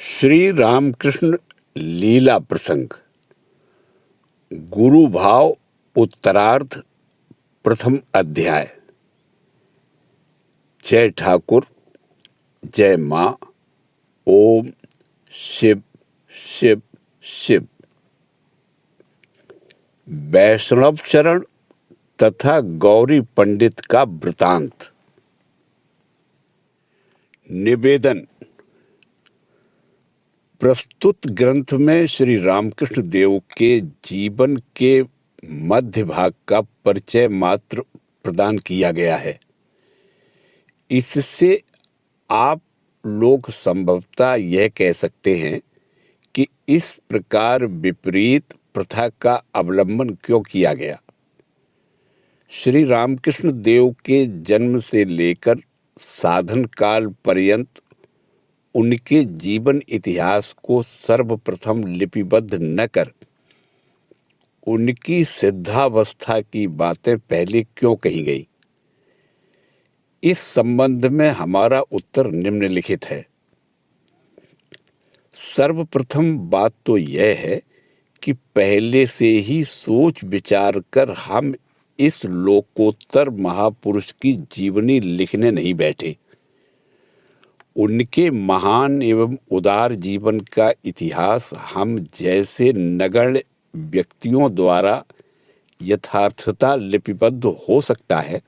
श्री रामकृष्ण लीला प्रसंग गुरु भाव उत्तरार्ध प्रथम अध्याय। जय ठाकुर, जय माँ। ओम शिव शिव शिव। वैष्णव चरण तथा गौरी पंडित का वृतांत। निवेदन। प्रस्तुत ग्रंथ में श्री रामकृष्ण देव के जीवन के मध्य भाग का परिचय मात्र प्रदान किया गया है। इससे आप लोग संभवतः यह कह सकते हैं कि इस प्रकार विपरीत प्रथा का अवलंबन क्यों किया गया। श्री रामकृष्ण देव के जन्म से लेकर साधन काल पर्यंत उनके जीवन इतिहास को सर्वप्रथम लिपिबद्ध न कर उनकी सिद्धावस्था की बातें पहले क्यों कही गई, इस संबंध में हमारा उत्तर निम्नलिखित है। सर्वप्रथम बात तो यह है कि पहले से ही सोच विचार कर हम इस लोकोत्तर महापुरुष की जीवनी लिखने नहीं बैठे। उनके महान एवं उदार जीवन का इतिहास हम जैसे नगण्य व्यक्तियों द्वारा यथार्थता लिपिबद्ध हो सकता है,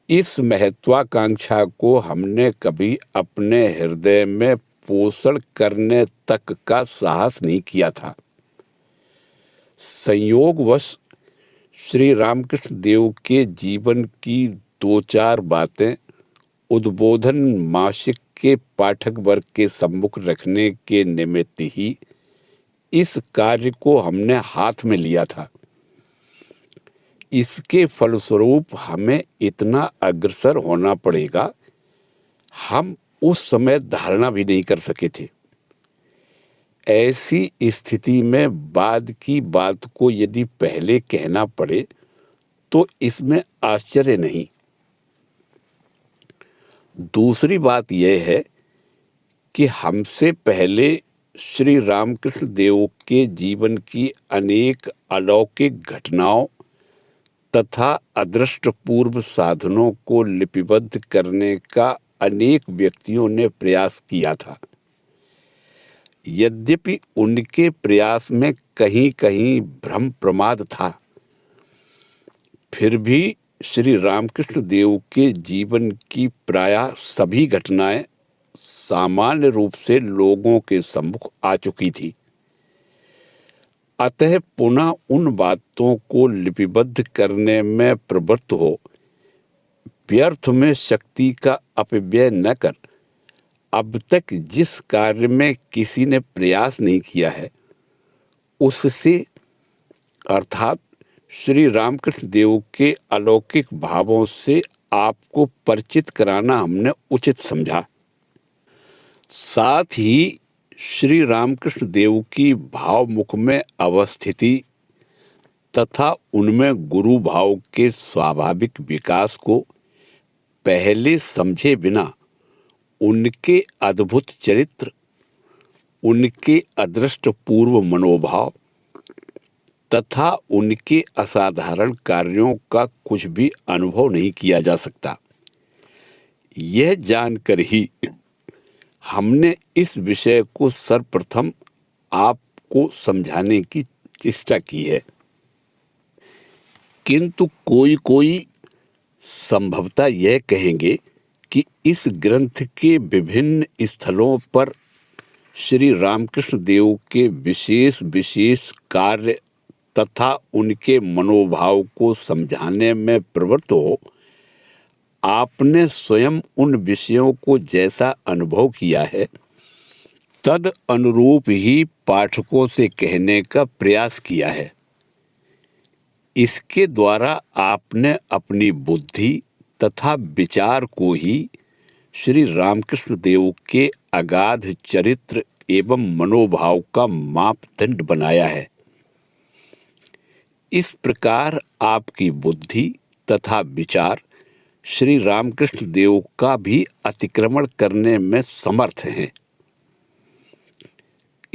इस महत्वाकांक्षा को हमने कभी अपने हृदय में पोषण करने तक का साहस नहीं किया था। संयोगवश श्री रामकृष्ण देव के जीवन की दो चार बातें उद्बोधन मासिक के पाठक वर्ग के सम्मुख रखने के निमित्त ही इस कार्य को हमने हाथ में लिया था। इसके फलस्वरूप हमें इतना अग्रसर होना पड़ेगा, हम उस समय धारणा भी नहीं कर सके थे। ऐसी स्थिति में बाद की बात को यदि पहले कहना पड़े तो इसमें आश्चर्य नहीं। दूसरी बात यह है कि हमसे पहले श्री रामकृष्ण देव के जीवन की अनेक अलौकिक घटनाओं तथा अदृष्टपूर्व साधनों को लिपिबद्ध करने का अनेक व्यक्तियों ने प्रयास किया था। यद्यपि उनके प्रयास में कहीं कहीं भ्रम प्रमाद था, फिर भी श्री रामकृष्ण देव के जीवन की प्रायः सभी घटनाएं सामान्य रूप से लोगों के सम्मुख आ चुकी थी। अतः पुनः उन बातों को लिपिबद्ध करने में प्रवृत्त हो व्यर्थ में शक्ति का अपव्यय न कर अब तक जिस कार्य में किसी ने प्रयास नहीं किया है, उससे अर्थात श्री रामकृष्ण देव के अलौकिक भावों से आपको परिचित कराना हमने उचित समझा। साथ ही श्री रामकृष्ण देव की भावमुख में अवस्थिति तथा उनमें गुरु भाव के स्वाभाविक विकास को पहले समझे बिना उनके अद्भुत चरित्र, उनके अदृष्टपूर्व मनोभाव तथा उनके असाधारण कार्यों का कुछ भी अनुभव नहीं किया जा सकता। यह जानकर ही हमने इस विषय को सर्वप्रथम आपको समझाने की चेष्टा की है। किंतु कोई संभवतः यह कहेंगे कि इस ग्रंथ के विभिन्न स्थलों पर श्री रामकृष्ण देव के विशेष कार्य तथा उनके मनोभाव को समझाने में प्रवृत्त हो आपने स्वयं उन विषयों को जैसा अनुभव किया है तद अनुरूप ही पाठकों से कहने का प्रयास किया है। इसके द्वारा आपने अपनी बुद्धि तथा विचार को ही श्री रामकृष्ण देव के अगाध चरित्र एवं मनोभाव का मापदंड बनाया है। इस प्रकार आपकी बुद्धि तथा विचार श्री रामकृष्ण देव का भी अतिक्रमण करने में समर्थ हैं।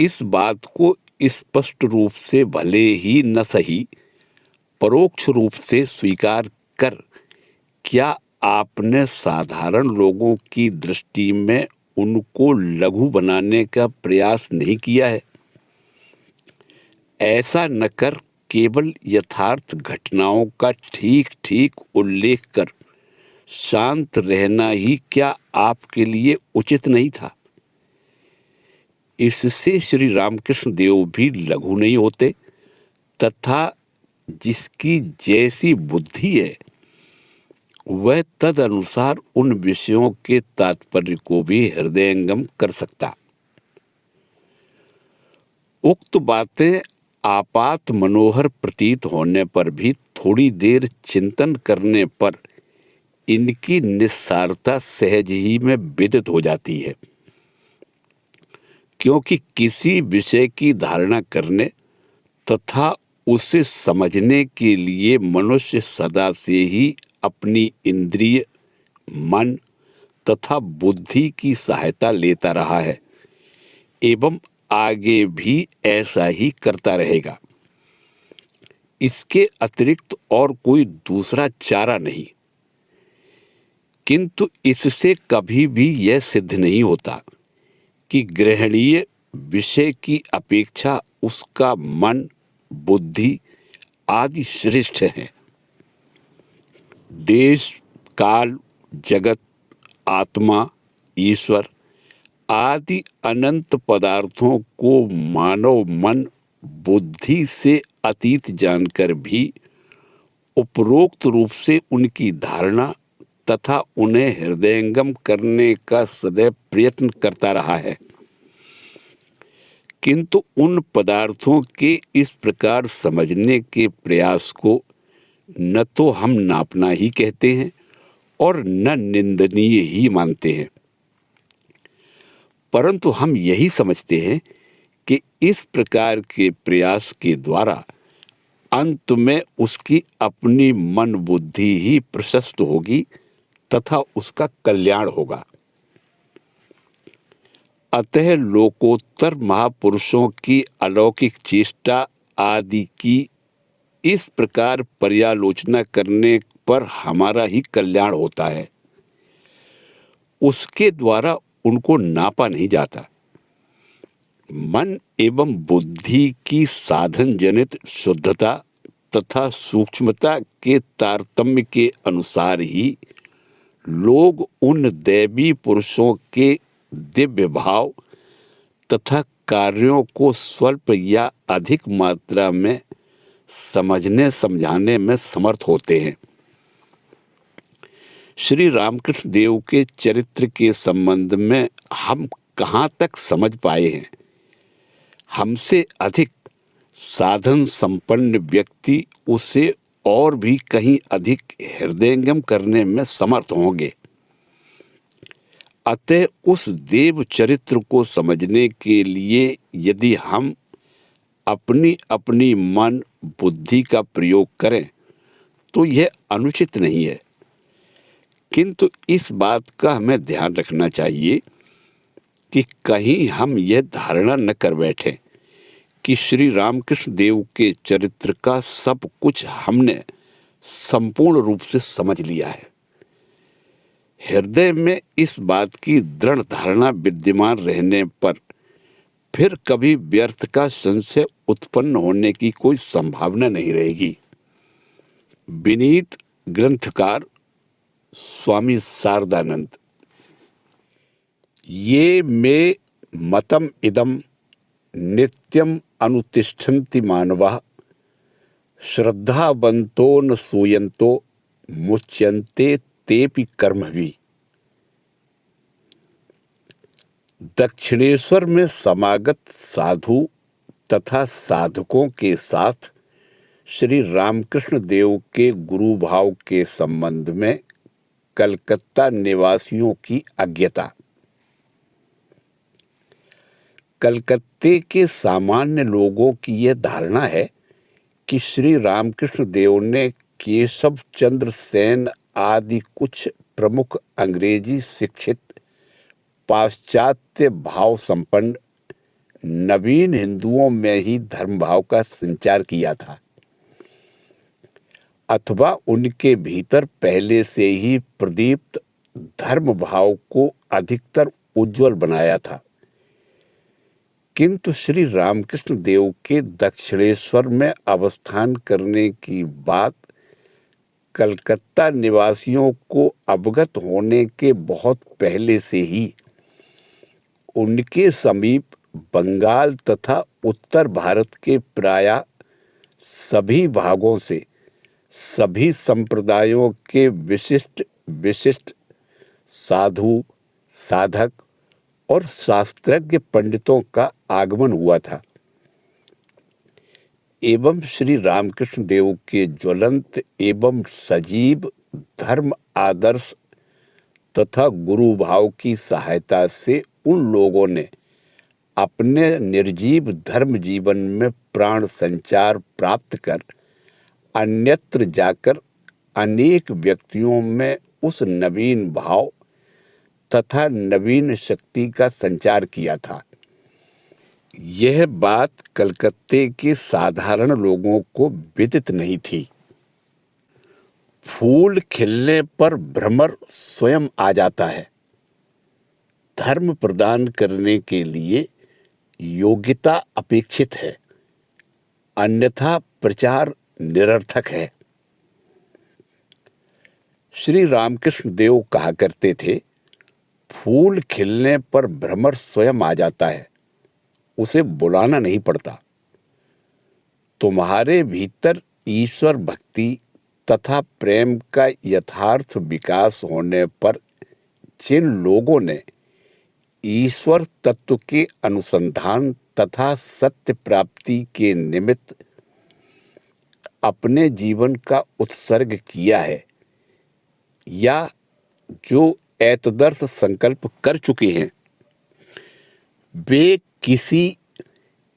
इस बात को स्पष्ट रूप से भले ही न सही परोक्ष रूप से स्वीकार कर क्या आपने साधारण लोगों की दृष्टि में उनको लघु बनाने का प्रयास नहीं किया है? ऐसा न कर केवल यथार्थ घटनाओं का ठीक ठीक उल्लेख कर शांत रहना ही क्या आपके लिए उचित नहीं था? इससे श्री रामकृष्ण देव भी लघु नहीं होते तथा जिसकी जैसी बुद्धि है वह तद अनुसार उन विषयों के तात्पर्य को भी हृदयंगम कर सकता। उक्त बातें आपात मनोहर प्रतीत होने पर भी थोड़ी देर चिंतन करने पर इनकी निस्सारता सहज ही में विदित हो जाती है, क्योंकि किसी विषय की धारणा करने तथा उसे समझने के लिए मनुष्य सदा से ही अपनी इंद्रिय, मन तथा बुद्धि की सहायता लेता रहा है एवं आगे भी ऐसा ही करता रहेगा। इसके अतिरिक्त और कोई दूसरा चारा नहीं। किंतु इससे कभी भी यह सिद्ध नहीं होता कि ग्रहणीय विषय की अपेक्षा उसका मन, बुद्धि आदि श्रेष्ठ है। देश, काल, जगत, आत्मा, ईश्वर आदि अनंत पदार्थों को मानव मन, बुद्धि से अतीत जानकर भी उपरोक्त रूप से उनकी धारणा तथा उन्हें हृदयंगम करने का सदैव प्रयत्न करता रहा है। किंतु उन पदार्थों के इस प्रकार समझने के प्रयास को न तो हम नापना ही कहते हैं और न निंदनीय ही मानते हैं, परंतु हम यही समझते हैं कि इस प्रकार के प्रयास के द्वारा अंत में उसकी अपनी मन बुद्धि ही प्रशस्त होगी तथा उसका कल्याण होगा। अतः लोकोत्तर महापुरुषों की अलौकिक चेष्टा आदि की इस प्रकार पर्यालोचना करने पर हमारा ही कल्याण होता है। उसके द्वारा उनको नापा नहीं जाता। मन एवं बुद्धि की साधन जनित शुद्धता तथा सूक्ष्मता के तारतम्य के अनुसार ही लोग उन दैवी पुरुषों के दिव्य भाव तथा कार्यों को स्वल्प या अधिक मात्रा में समझने समझाने में समर्थ होते हैं। श्री रामकृष्ण देव के चरित्र के संबंध में हम कहाँ तक समझ पाए हैं? हमसे अधिक साधन संपन्न व्यक्ति उसे और भी कहीं अधिक हृदयंगम करने में समर्थ होंगे। अतः उस देव चरित्र को समझने के लिए यदि हम अपनी अपनी मन बुद्धि का प्रयोग करें तो यह अनुचित नहीं है। किंतु इस बात का हमें ध्यान रखना चाहिए कि कहीं हम यह धारणा न कर बैठें कि श्री रामकृष्ण देव के चरित्र का सब कुछ हमने संपूर्ण रूप से समझ लिया है। हृदय में इस बात की दृढ़ धारणा विद्यमान रहने पर फिर कभी व्यर्थ का संशय उत्पन्न होने की कोई संभावना नहीं रहेगी। विनीत ग्रंथकार स्वामी शारदानंद। ये मे मतम इदम नित्यम अनुतिष्ठन्ति मानवाः श्रद्धावन्तो न सूयन्तो मुच्यन्ते तेपि कर्मभिः। दक्षिणेश्वर में समागत साधु तथा साधकों के साथ श्री रामकृष्ण देव के गुरु भाव के संबंध में कलकत्ता निवासियों की अज्ञता। कलकत्ते के सामान्य लोगों की यह धारणा है कि श्री रामकृष्ण देव ने केशव चंद्र सेन आदि कुछ प्रमुख अंग्रेजी शिक्षित पाश्चात्य भाव संपन्न नवीन हिंदुओं में ही धर्म भाव का संचार किया था, अथवा उनके भीतर पहले से ही प्रदीप्त धर्म भाव को अधिकतर उज्जवल बनाया था। किंतु श्री रामकृष्ण देव के दक्षिणेश्वर में अवस्थान करने की बात कलकत्ता निवासियों को अवगत होने के बहुत पहले से ही उनके समीप बंगाल तथा उत्तर भारत के प्रायः सभी भागों से सभी संप्रदायों के विशिष्ट विशिष्ट साधु, साधक और शास्त्रज्ञ पंडितों का आगमन हुआ था एवं श्री रामकृष्ण देव के ज्वलंत एवं सजीव धर्म आदर्श तथा गुरु भाव की सहायता से उन लोगों ने अपने निर्जीव धर्म जीवन में प्राण संचार प्राप्त कर अन्यत्र जाकर अनेक व्यक्तियों में उस नवीन भाव तथा नवीन शक्ति का संचार किया था। यह बात कलकत्ते के साधारण लोगों को विदित नहीं थी। फूल खिलने पर भ्रमर स्वयं आ जाता है। धर्म प्रदान करने के लिए योग्यता अपेक्षित है, अन्यथा प्रचार निरर्थक है। श्री रामकृष्ण देव कहा करते थे, फूल खिलने पर भ्रमर स्वयं आ जाता है, उसे बुलाना नहीं पड़ता। तुम्हारे भीतर ईश्वर भक्ति तथा प्रेम का यथार्थ विकास होने पर जिन लोगों ने ईश्वर तत्व के अनुसंधान तथा सत्य प्राप्ति के निमित्त अपने जीवन का उत्सर्ग किया है या जो एतदर्थ संकल्प कर चुके हैं, वे किसी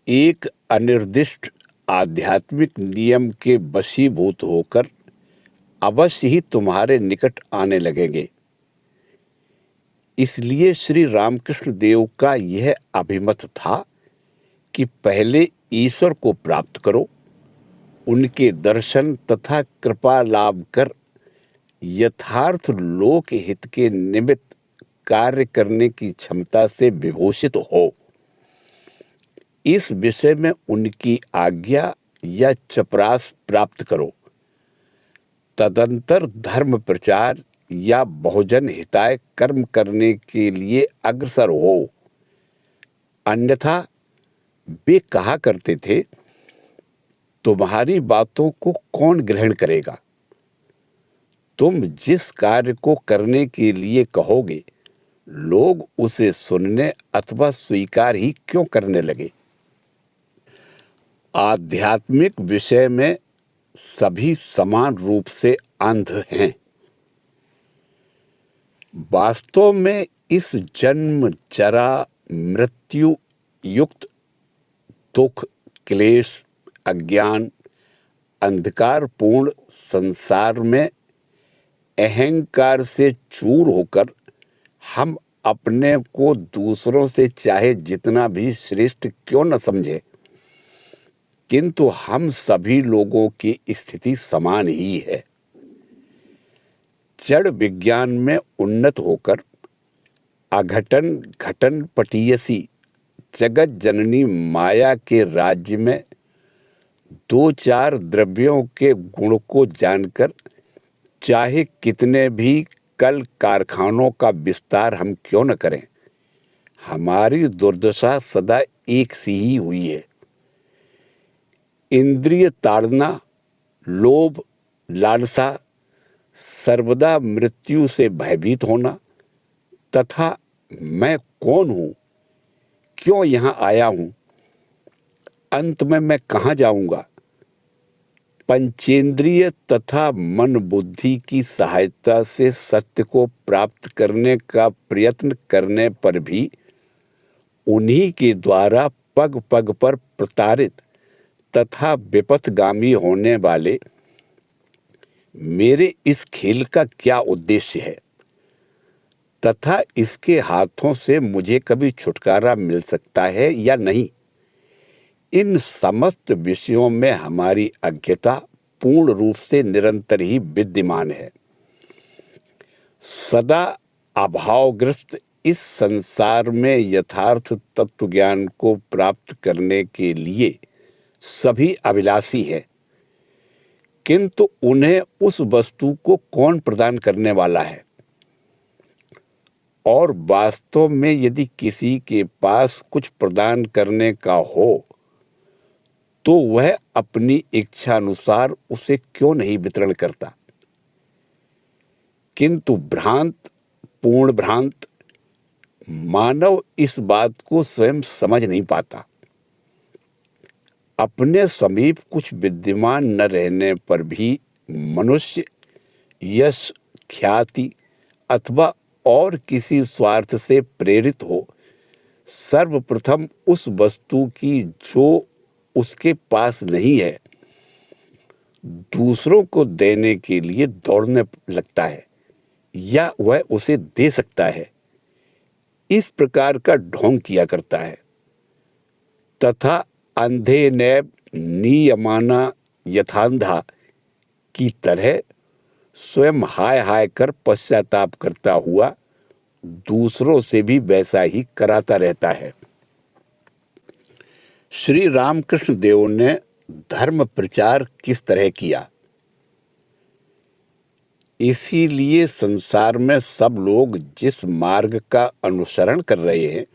एक अनिर्दिष्ट आध्यात्मिक नियम के वशीभूत होकर अवश्य ही तुम्हारे निकट आने लगेंगे। इसलिए श्री रामकृष्ण देव का यह अभिमत था कि पहले ईश्वर को प्राप्त करो, उनके दर्शन तथा कृपा लाभ कर यथार्थ लोक हित के निमित्त कार्य करने की क्षमता से विभूषित हो। इस विषय में उनकी आज्ञा या चपरास प्राप्त करो। तदंतर धर्म प्रचार या बहुजन हिताय कर्म करने के लिए अग्रसर हो। अन्यथा वे कहा करते थे, तुम्हारी बातों को कौन ग्रहण करेगा? तुम जिस कार्य को करने के लिए कहोगे, लोग उसे सुनने अथवा स्वीकार ही क्यों करने लगे? आध्यात्मिक विषय में सभी समान रूप से अंध हैं। वास्तव में इस जन्म जरा मृत्यु युक्त दुख क्लेश अज्ञान अंधकारपूर्ण संसार में अहंकार से चूर होकर हम अपने को दूसरों से चाहे जितना भी श्रेष्ठ क्यों न समझे, किंतु हम सभी लोगों की स्थिति समान ही है। जड़ विज्ञान में उन्नत होकर अघटन घटन पटीयसी जगत जननी माया के राज्य में दो चार द्रव्यों के गुण को जानकर चाहे कितने भी कल कारखानों का विस्तार हम क्यों न करें, हमारी दुर्दशा सदा एक सी ही हुई है। इंद्रिय ताड़ना, लोभ, लालसा, सर्वदा मृत्यु से भयभीत होना तथा मैं कौन हूँ, क्यों यहाँ आया हूँ, अंत में मैं कहाँ जाऊँगा, पंचेंद्रिय तथा मन बुद्धि की सहायता से सत्य को प्राप्त करने का प्रयत्न करने पर भी उन्हीं के द्वारा पग पग पर प्रताड़ित तथा विपथगामी होने वाले मेरे इस खेल का क्या उद्देश्य है? तथा इसके हाथों से मुझे कभी छुटकारा मिल सकता है या नहीं, इन समस्त विषयों में हमारी अज्ञता पूर्ण रूप से निरंतर ही विद्यमान है। सदा अभावग्रस्त इस संसार में यथार्थ तत्व ज्ञान को प्राप्त करने के लिए सभी अभिलाषी है, किंतु उन्हें उस वस्तु को कौन प्रदान करने वाला है? और वास्तव में यदि किसी के पास कुछ प्रदान करने का हो तो वह अपनी इच्छा अनुसार उसे क्यों नहीं वितरण करता? किंतु पूर्ण भ्रांत मानव इस बात को स्वयं समझ नहीं पाता। अपने समीप कुछ विद्यमान न रहने पर भी मनुष्य यश, ख्याति अथवा और किसी स्वार्थ से प्रेरित हो सर्वप्रथम उस वस्तु की जो उसके पास नहीं है दूसरों को देने के लिए दौड़ने लगता है या वह उसे दे सकता है, इस प्रकार का ढोंग किया करता है तथा अंधे नैब नियमाना यथांधा की तरह स्वयं हाय हाय कर पश्चाताप करता हुआ दूसरों से भी वैसा ही कराता रहता है। श्री रामकृष्ण देव ने धर्म प्रचार किस तरह किया? इसीलिए संसार में सब लोग जिस मार्ग का अनुसरण कर रहे हैं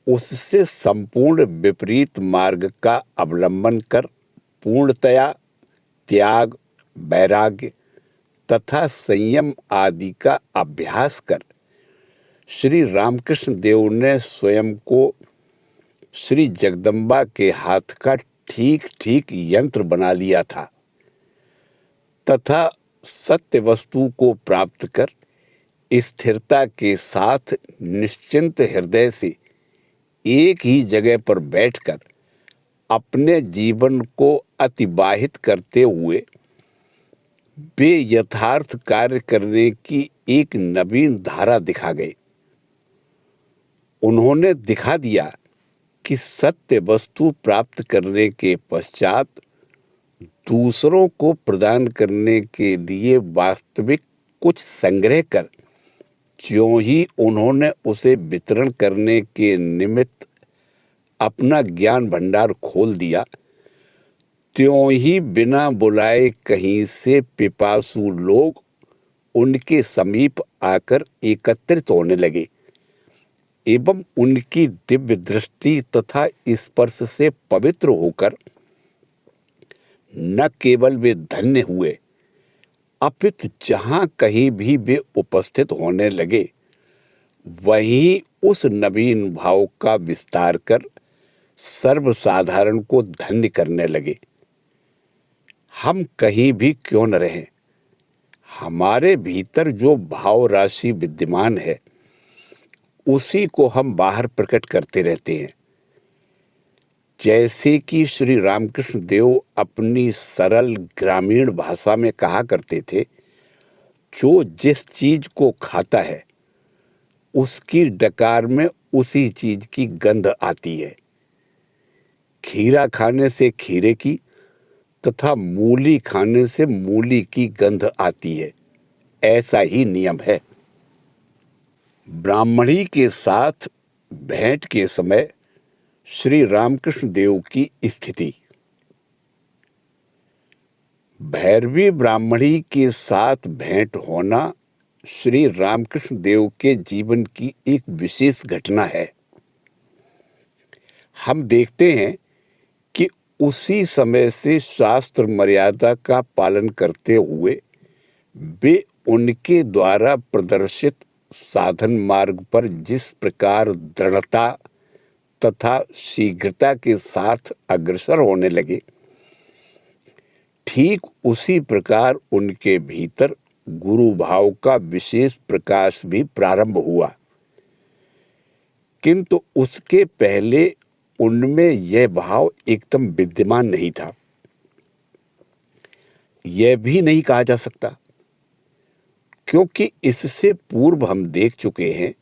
उससे संपूर्ण विपरीत मार्ग का अवलंबन कर पूर्णतया त्याग, वैराग्य तथा संयम आदि का अभ्यास कर श्री रामकृष्ण देव ने स्वयं को श्री जगदम्बा के हाथ का ठीक ठीक यंत्र बना लिया था तथा सत्य वस्तु को प्राप्त कर स्थिरता के साथ निश्चिंत हृदय से एक ही जगह पर बैठकर अपने जीवन को अतिबाहित करते हुए वे यथार्थ कार्य करने की एक नवीन धारा दिखा गए। उन्होंने दिखा दिया कि सत्य वस्तु प्राप्त करने के पश्चात दूसरों को प्रदान करने के लिए वास्तविक कुछ संग्रह कर ज्यों ही उन्होंने उसे वितरण करने के निमित्त अपना ज्ञान भंडार खोल दिया, त्यों ही बिना बुलाए कहीं से पिपासु लोग उनके समीप आकर एकत्रित होने लगे एवं उनकी दिव्य दृष्टि तथा स्पर्श से पवित्र होकर न केवल वे धन्य हुए अपितु जहां कहीं भी वे उपस्थित होने लगे वहीं उस नवीन भाव का विस्तार कर सर्वसाधारण को धन्य करने लगे। हम कहीं भी क्यों न रहें, हमारे भीतर जो भाव राशि विद्यमान है उसी को हम बाहर प्रकट करते रहते हैं। जैसे कि श्री रामकृष्ण देव अपनी सरल ग्रामीण भाषा में कहा करते थे, जो जिस चीज को खाता है उसकी डकार में उसी चीज की गंध आती है। खीरा खाने से खीरे की तथा मूली खाने से मूली की गंध आती है, ऐसा ही नियम है। ब्राह्मणी के साथ भेंट के समय श्री रामकृष्ण देव की स्थिति। भैरवी ब्राह्मणी के साथ भेंट होना श्री रामकृष्ण देव के जीवन की एक विशेष घटना है। हम देखते हैं कि उसी समय से शास्त्र मर्यादा का पालन करते हुए वे उनके द्वारा प्रदर्शित साधन मार्ग पर जिस प्रकार दृढ़ता तथा शीघ्रता के साथ अग्रसर होने लगे, ठीक उसी प्रकार उनके भीतर गुरु भाव का विशेष प्रकाश भी प्रारंभ हुआ। किंतु उसके पहले उनमें यह भाव एकदम विद्यमान नहीं था। यह भी नहीं कहा जा सकता क्योंकि इससे पूर्व हम देख चुके हैं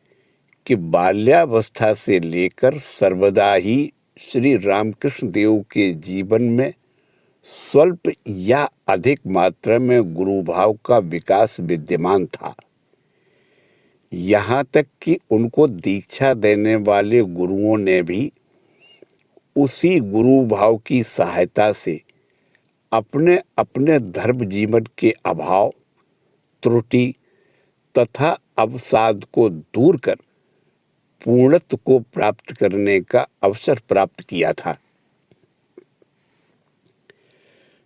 कि बाल्यावस्था से लेकर सर्वदा ही श्री रामकृष्ण देव के जीवन में स्वल्प या अधिक मात्रा में गुरु भाव का विकास विद्यमान था। यहाँ तक कि उनको दीक्षा देने वाले गुरुओं ने भी उसी गुरु भाव की सहायता से अपने अपने धर्म जीवन के अभाव, त्रुटि तथा अवसाद को दूर कर पूर्णत्व को प्राप्त करने का अवसर प्राप्त किया था।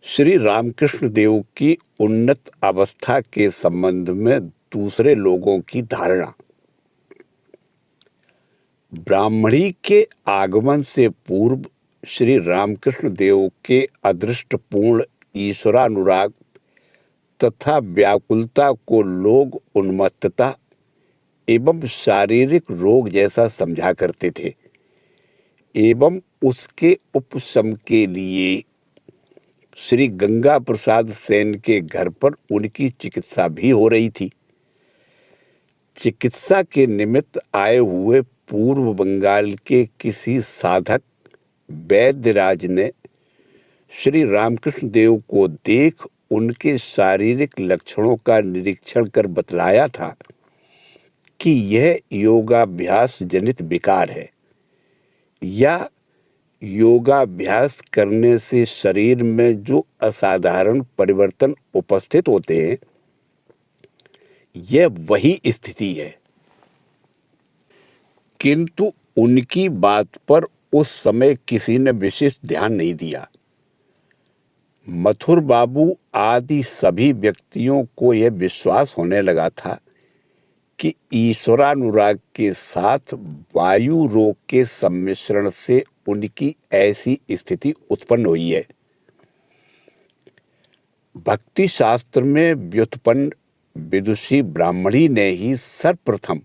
श्री रामकृष्ण देव की उन्नत अवस्था के संबंध में दूसरे लोगों की धारणा। ब्राह्मणी के आगमन से पूर्व श्री रामकृष्ण देव के अदृष्टपूर्ण ईश्वरानुराग तथा व्याकुलता को लोग उन्मत्तता एवं शारीरिक रोग जैसा समझा करते थे एवं उसके उपशम के लिए श्री गंगा प्रसाद सेन के घर पर उनकी चिकित्सा भी हो रही थी। चिकित्सा के निमित्त आए हुए पूर्व बंगाल के किसी साधक वैद्यराज ने श्री रामकृष्ण देव को देख उनके शारीरिक लक्षणों का निरीक्षण कर बतलाया था कि यह योगाभ्यास जनित विकार है या योगाभ्यास करने से शरीर में जो असाधारण परिवर्तन उपस्थित होते हैं, यह वही स्थिति है। किंतु उनकी बात पर उस समय किसी ने विशेष ध्यान नहीं दिया। मथुर बाबू आदि सभी व्यक्तियों को यह विश्वास होने लगा था कि ईश्वरानुराग के साथ वायु रोग के सम्मिश्रण से उनकी ऐसी स्थिति उत्पन्न हुई है। भक्ति शास्त्र में व्युत्पन्न विदुषी ब्राह्मणी ने ही सर्वप्रथम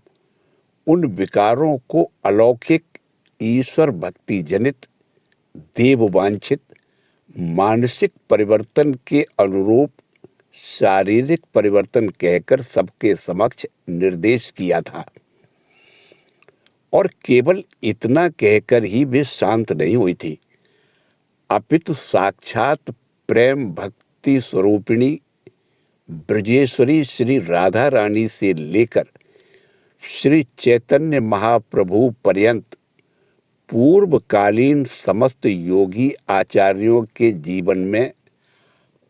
उन विकारों को अलौकिक ईश्वर भक्ति जनित देववांछित मानसिक परिवर्तन के अनुरूप शारीरिक परिवर्तन कहकर सबके समक्ष निर्देश किया था। और केवल इतना कहकर ही वे शांत नहीं हुई थी, अपितु साक्षात प्रेम भक्ति स्वरूपिणी ब्रजेश्वरी श्री राधा रानी से लेकर श्री चैतन्य महाप्रभु पर्यंत पूर्वकालीन समस्त योगी आचार्यों के जीवन में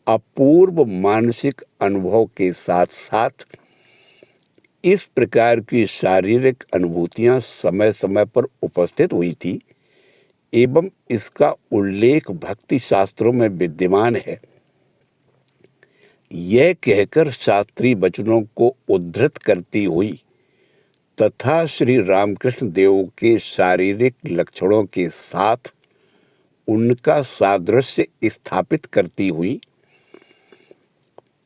अपूर्व मानसिक अनुभव के साथ साथ इस प्रकार की शारीरिक अनुभूतियां समय समय पर उपस्थित हुई थी एवं इसका उल्लेख भक्ति शास्त्रों में विद्यमान है। यह कहकर शास्त्रीय वचनों को उद्धृत करती हुई तथा श्री रामकृष्ण देव के शारीरिक लक्षणों के साथ उनका सादृश्य स्थापित करती हुई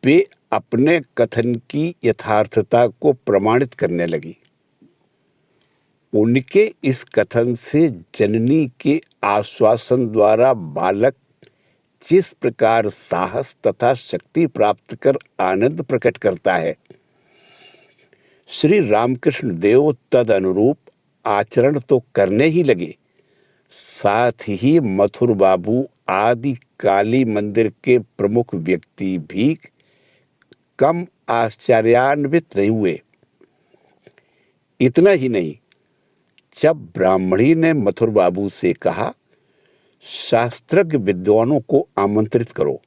वे अपने कथन की यथार्थता को प्रमाणित करने लगी। उनके इस कथन से जननी के आश्वासन द्वारा बालक जिस प्रकार साहस तथा शक्ति प्राप्त कर आनंद प्रकट करता है, श्री रामकृष्ण देव तद अनुरूप आचरण तो करने ही लगे, साथ ही मथुर बाबू आदि काली मंदिर के प्रमुख व्यक्ति भी कम आश्चर्यान्वित नहीं हुए। इतना ही नहीं, जब ब्राह्मणी ने मथुर बाबू से कहा, शास्त्रज्ञ विद्वानों को आमंत्रित करो,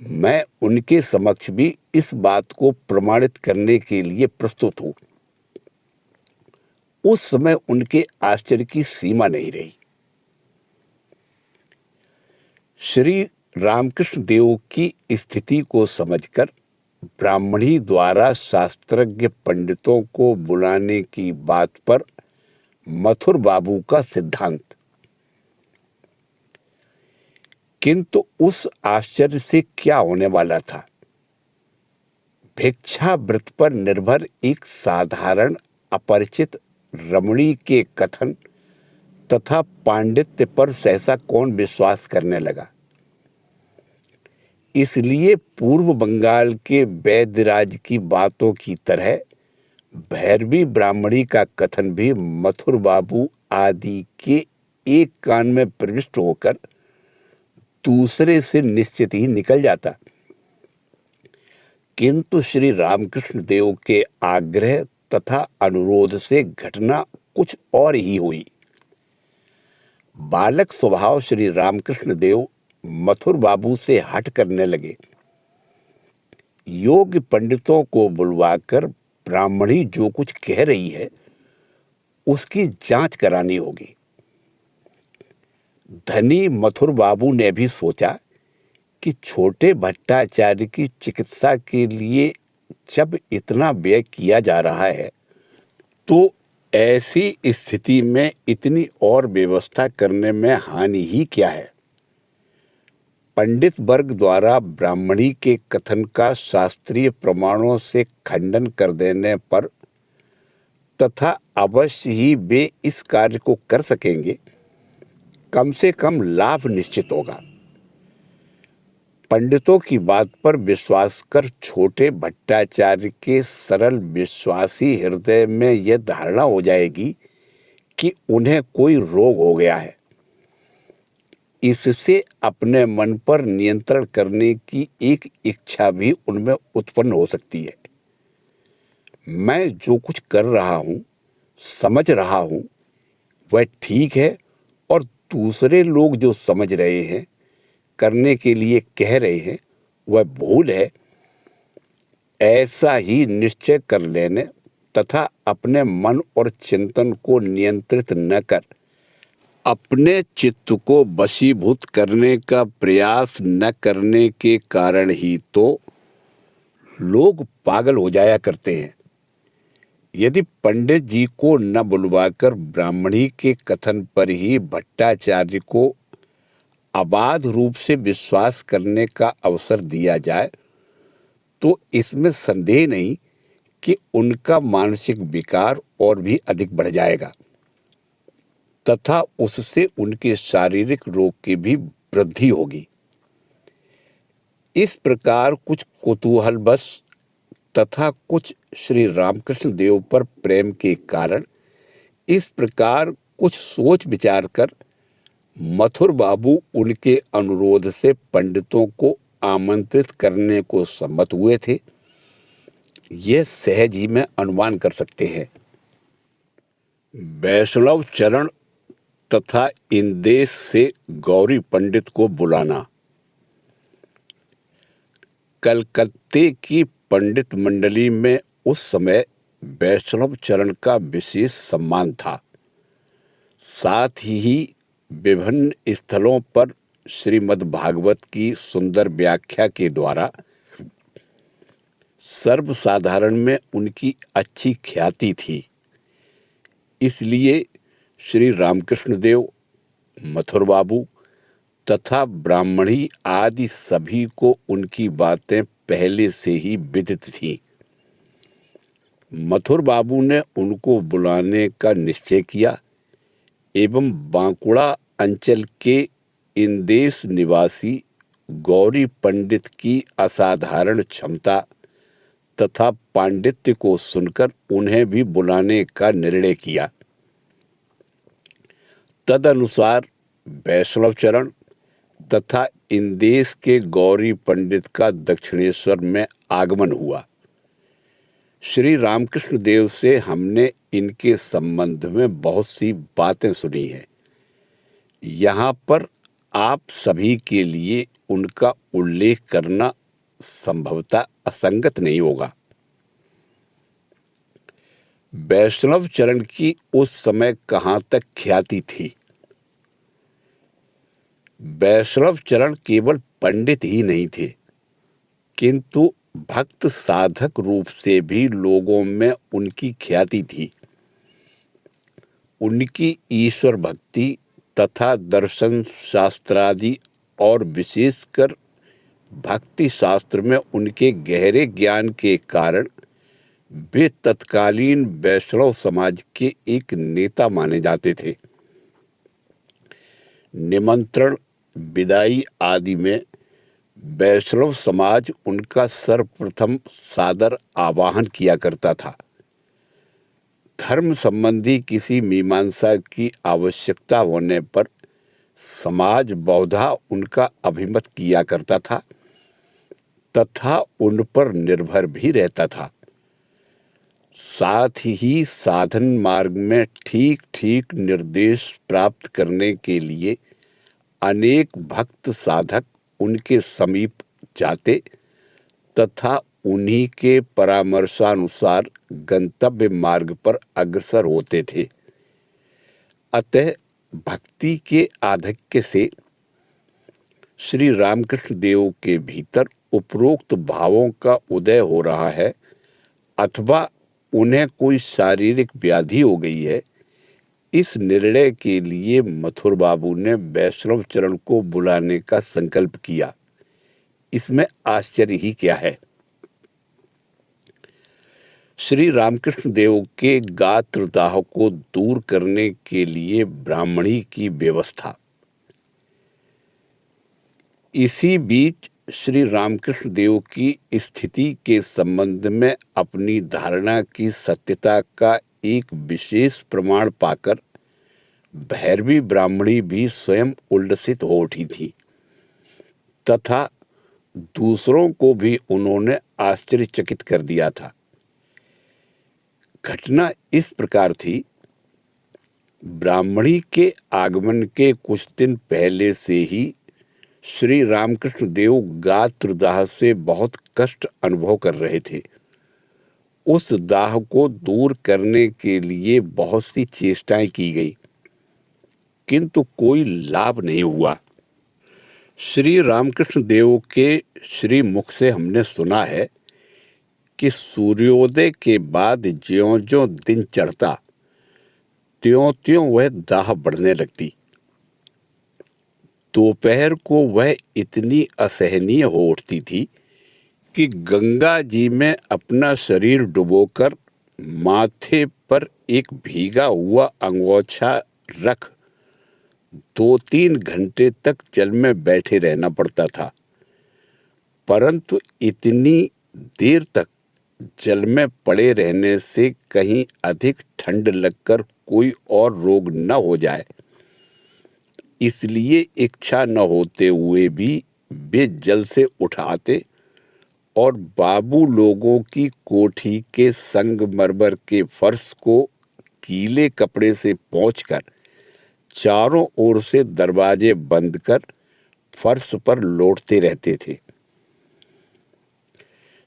मैं उनके समक्ष भी इस बात को प्रमाणित करने के लिए प्रस्तुत हूं, उस समय उनके आश्चर्य की सीमा नहीं रही। श्री रामकृष्ण देव की स्थिति को समझकर ब्राह्मणी द्वारा शास्त्रज्ञ पंडितों को बुलाने की बात पर मथुर बाबू का सिद्धांत। किंतु उस आश्चर्य से क्या होने वाला था? भिक्षा व्रत पर निर्भर एक साधारण अपरिचित रमणी के कथन तथा पांडित्य पर सहसा कौन विश्वास करने लगा? इसलिए पूर्व बंगाल के वैद्यराज की बातों की तरह भैरवी ब्राह्मणी का कथन भी मथुर बाबू आदि के एक कान में प्रविष्ट होकर दूसरे से निश्चित ही निकल जाता। किंतु श्री रामकृष्ण देव के आग्रह तथा अनुरोध से घटना कुछ और ही हुई। बालक स्वभाव श्री रामकृष्ण देव मथुर बाबू से हट करने लगे। योग्य पंडितों को बुलवाकर ब्राह्मणी जो कुछ कह रही है उसकी जांच करानी होगी। धनी मथुर बाबू ने भी सोचा कि छोटे भट्टाचार्य की चिकित्सा के लिए जब इतना व्यय किया जा रहा है तो ऐसी स्थिति में इतनी और व्यवस्था करने में हानि ही क्या है। पंडित वर्ग द्वारा ब्राह्मणी के कथन का शास्त्रीय प्रमाणों से खंडन कर देने पर तथा अवश्य ही वे इस कार्य को कर सकेंगे, कम से कम लाभ निश्चित होगा। पंडितों की बात पर विश्वास कर छोटे भट्टाचार्य के सरल विश्वासी हृदय में यह धारणा हो जाएगी कि उन्हें कोई रोग हो गया है। इससे अपने मन पर नियंत्रण करने की एक इच्छा भी उनमें उत्पन्न हो सकती है। मैं जो कुछ कर रहा हूं, समझ रहा हूं, वह ठीक है और दूसरे लोग जो समझ रहे हैं, करने के लिए कह रहे हैं, वह भूल है। ऐसा ही निश्चय कर लेने तथा अपने मन और चिंतन को नियंत्रित न कर अपने चित्त को वशीभूत करने का प्रयास न करने के कारण ही तो लोग पागल हो जाया करते हैं। यदि पंडित जी को न बुलवाकर ब्राह्मणी के कथन पर ही भट्टाचार्य को अबाध रूप से विश्वास करने का अवसर दिया जाए तो इसमें संदेह नहीं कि उनका मानसिक विकार और भी अधिक बढ़ जाएगा तथा उससे उनके शारीरिक रोग की भी वृद्धि होगी। इस प्रकार कुछ कुतूहलवश तथा कुछ श्री रामकृष्ण देव पर प्रेम के कारण इस प्रकार कुछ सोच विचार कर मथुर बाबू उनके अनुरोध से पंडितों को आमंत्रित करने को सम्मत हुए थे। यह सहज ही में अनुमान कर सकते हैं। वैष्णव चरण तथा इंदेश से गौरी पंडित को बुलाना। कलकत्ते की पंडित मंडली में उस समय वैष्णव चरण का विशेष सम्मान था। साथ ही विभिन्न स्थलों पर श्रीमद् भागवत की सुंदर व्याख्या के द्वारा सर्वसाधारण में उनकी अच्छी ख्याति थी। इसलिए श्री रामकृष्ण देव, मथुर बाबू तथा ब्राह्मणी आदि सभी को उनकी बातें पहले से ही विदित थीं। मथुर बाबू ने उनको बुलाने का निश्चय किया एवं बांकुड़ा अंचल के इंदेश निवासी गौरी पंडित की असाधारण क्षमता तथा पांडित्य को सुनकर उन्हें भी बुलाने का निर्णय किया। तदनुसार वैष्णव चरण तथा इंदेश के गौरी पंडित का दक्षिणेश्वर में आगमन हुआ। श्री रामकृष्ण देव से हमने इनके संबंध में बहुत सी बातें सुनी हैं। यहाँ पर आप सभी के लिए उनका उल्लेख करना संभवतः असंगत नहीं होगा। वैष्णव चरण की उस समय कहाँ तक ख्याति थी। वैष्णव चरण केवल पंडित ही नहीं थे, किंतु भक्त साधक रूप से भी लोगों में उनकी ख्याति थी। उनकी ईश्वर भक्ति तथा दर्शन शास्त्रादि और विशेषकर भक्ति शास्त्र में उनके गहरे ज्ञान के कारण वे तत्कालीन वैष्णव समाज के एक नेता माने जाते थे। निमंत्रण, विदाई आदि में वैष्णव समाज उनका सर्वप्रथम सादर आवाहन किया करता था। धर्म संबंधी किसी मीमांसा की आवश्यकता होने पर समाज बहुधा उनका अभिमत किया करता था तथा उन पर निर्भर भी रहता था। साथ ही साधन मार्ग में ठीक ठीक निर्देश प्राप्त करने के लिए अनेक भक्त साधक उनके समीप जाते तथा उन्हीं के परामर्शानुसार गंतव्य मार्ग पर अग्रसर होते थे। अतः भक्ति के आधिक्य से श्री रामकृष्ण देव के भीतर उपरोक्त भावों का उदय हो रहा है अथवा उन्हें कोई शारीरिक व्याधि हो गई है, इस निर्णय के लिए मथुर बाबू ने वैष्णव चरण को बुलाने का संकल्प किया। इसमें आश्चर्य ही क्या है। श्री रामकृष्ण देव के गात्रदाह को दूर करने के लिए ब्राह्मणी की व्यवस्था। इसी बीच श्री रामकृष्ण देव की स्थिति के संबंध में अपनी धारणा की सत्यता का एक विशेष प्रमाण पाकर भैरवी ब्राह्मणी भी स्वयं उल्लसित हो उठी थी तथा दूसरों को भी उन्होंने आश्चर्यचकित कर दिया था। घटना इस प्रकार थी। ब्राह्मणी के आगमन के कुछ दिन पहले से ही श्री रामकृष्ण देव गात्रदाह से बहुत कष्ट अनुभव कर रहे थे। उस दाह को दूर करने के लिए बहुत सी चेष्टाएं की गई, किंतु कोई लाभ नहीं हुआ। श्री रामकृष्ण देव के श्री मुख से हमने सुना है कि सूर्योदय के बाद ज्यों-ज्यों दिन चढ़ता त्यों-त्यों वह दाह बढ़ने लगती। दोपहर को वह इतनी असहनीय हो उठती थी कि गंगा जी में अपना शरीर डुबोकर माथे पर एक भीगा हुआ अंगोछा रख 2-3 घंटे तक जल में बैठे रहना पड़ता था, परंतु इतनी देर तक जल में पड़े रहने से कहीं अधिक ठंड लगकर कोई और रोग न हो जाए, इसलिए इच्छा न होते हुए भी वे जल से उठाते और बाबू लोगों की कोठी के संगमरमर के फर्श को गीले कपड़े से पोंछकर चारों ओर से दरवाजे बंद कर फर्श पर लौटते रहते थे।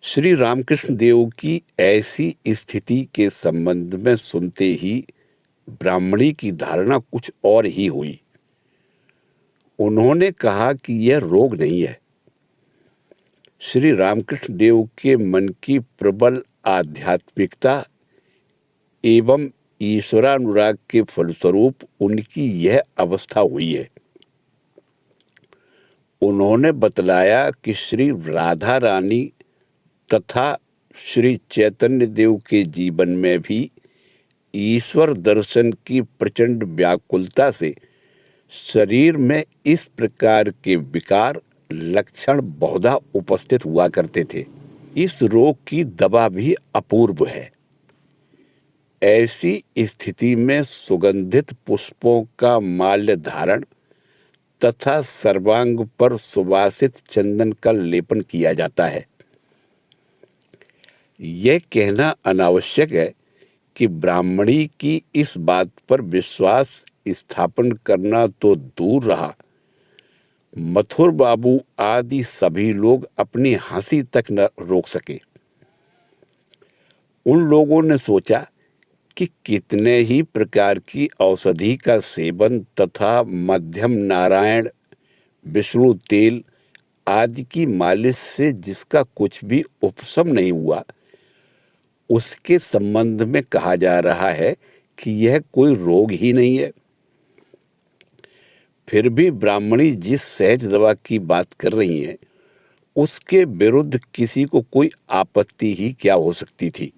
श्री रामकृष्ण देव की ऐसी स्थिति के संबंध में सुनते ही ब्राह्मणी की धारणा कुछ और ही हुई। उन्होंने कहा कि यह रोग नहीं है। श्री रामकृष्ण देव के मन की प्रबल आध्यात्मिकता एवं ईश्वरानुराग के फलस्वरूप उनकी यह अवस्था हुई है। उन्होंने बतलाया कि श्री राधा रानी तथा श्री चैतन्य देव के जीवन में भी ईश्वर दर्शन की प्रचंड व्याकुलता से शरीर में इस प्रकार के विकार लक्षण बहुधा उपस्थित हुआ करते थे। इस रोग की दवा भी अपूर्व है। ऐसी स्थिति में सुगंधित पुष्पों का माल्य धारण तथा सर्वांग पर सुवासित चंदन का लेपन किया जाता है। यह कहना अनावश्यक है कि ब्राह्मणी की इस बात पर विश्वास स्थापन करना तो दूर रहा, मथुर बाबू आदि सभी लोग अपनी हंसी तक न रोक सके। उन लोगों ने सोचा कि कितने ही प्रकार की औषधि का सेवन तथा मध्यम नारायण, विष्णु तेल आदि की मालिश से जिसका कुछ भी उपशम नहीं हुआ, उसके संबंध में कहा जा रहा है कि यह कोई रोग ही नहीं है। फिर भी ब्राह्मणी जिस सहज दवा की बात कर रही हैं, उसके विरुद्ध किसी को कोई आपत्ति ही क्या हो सकती थी,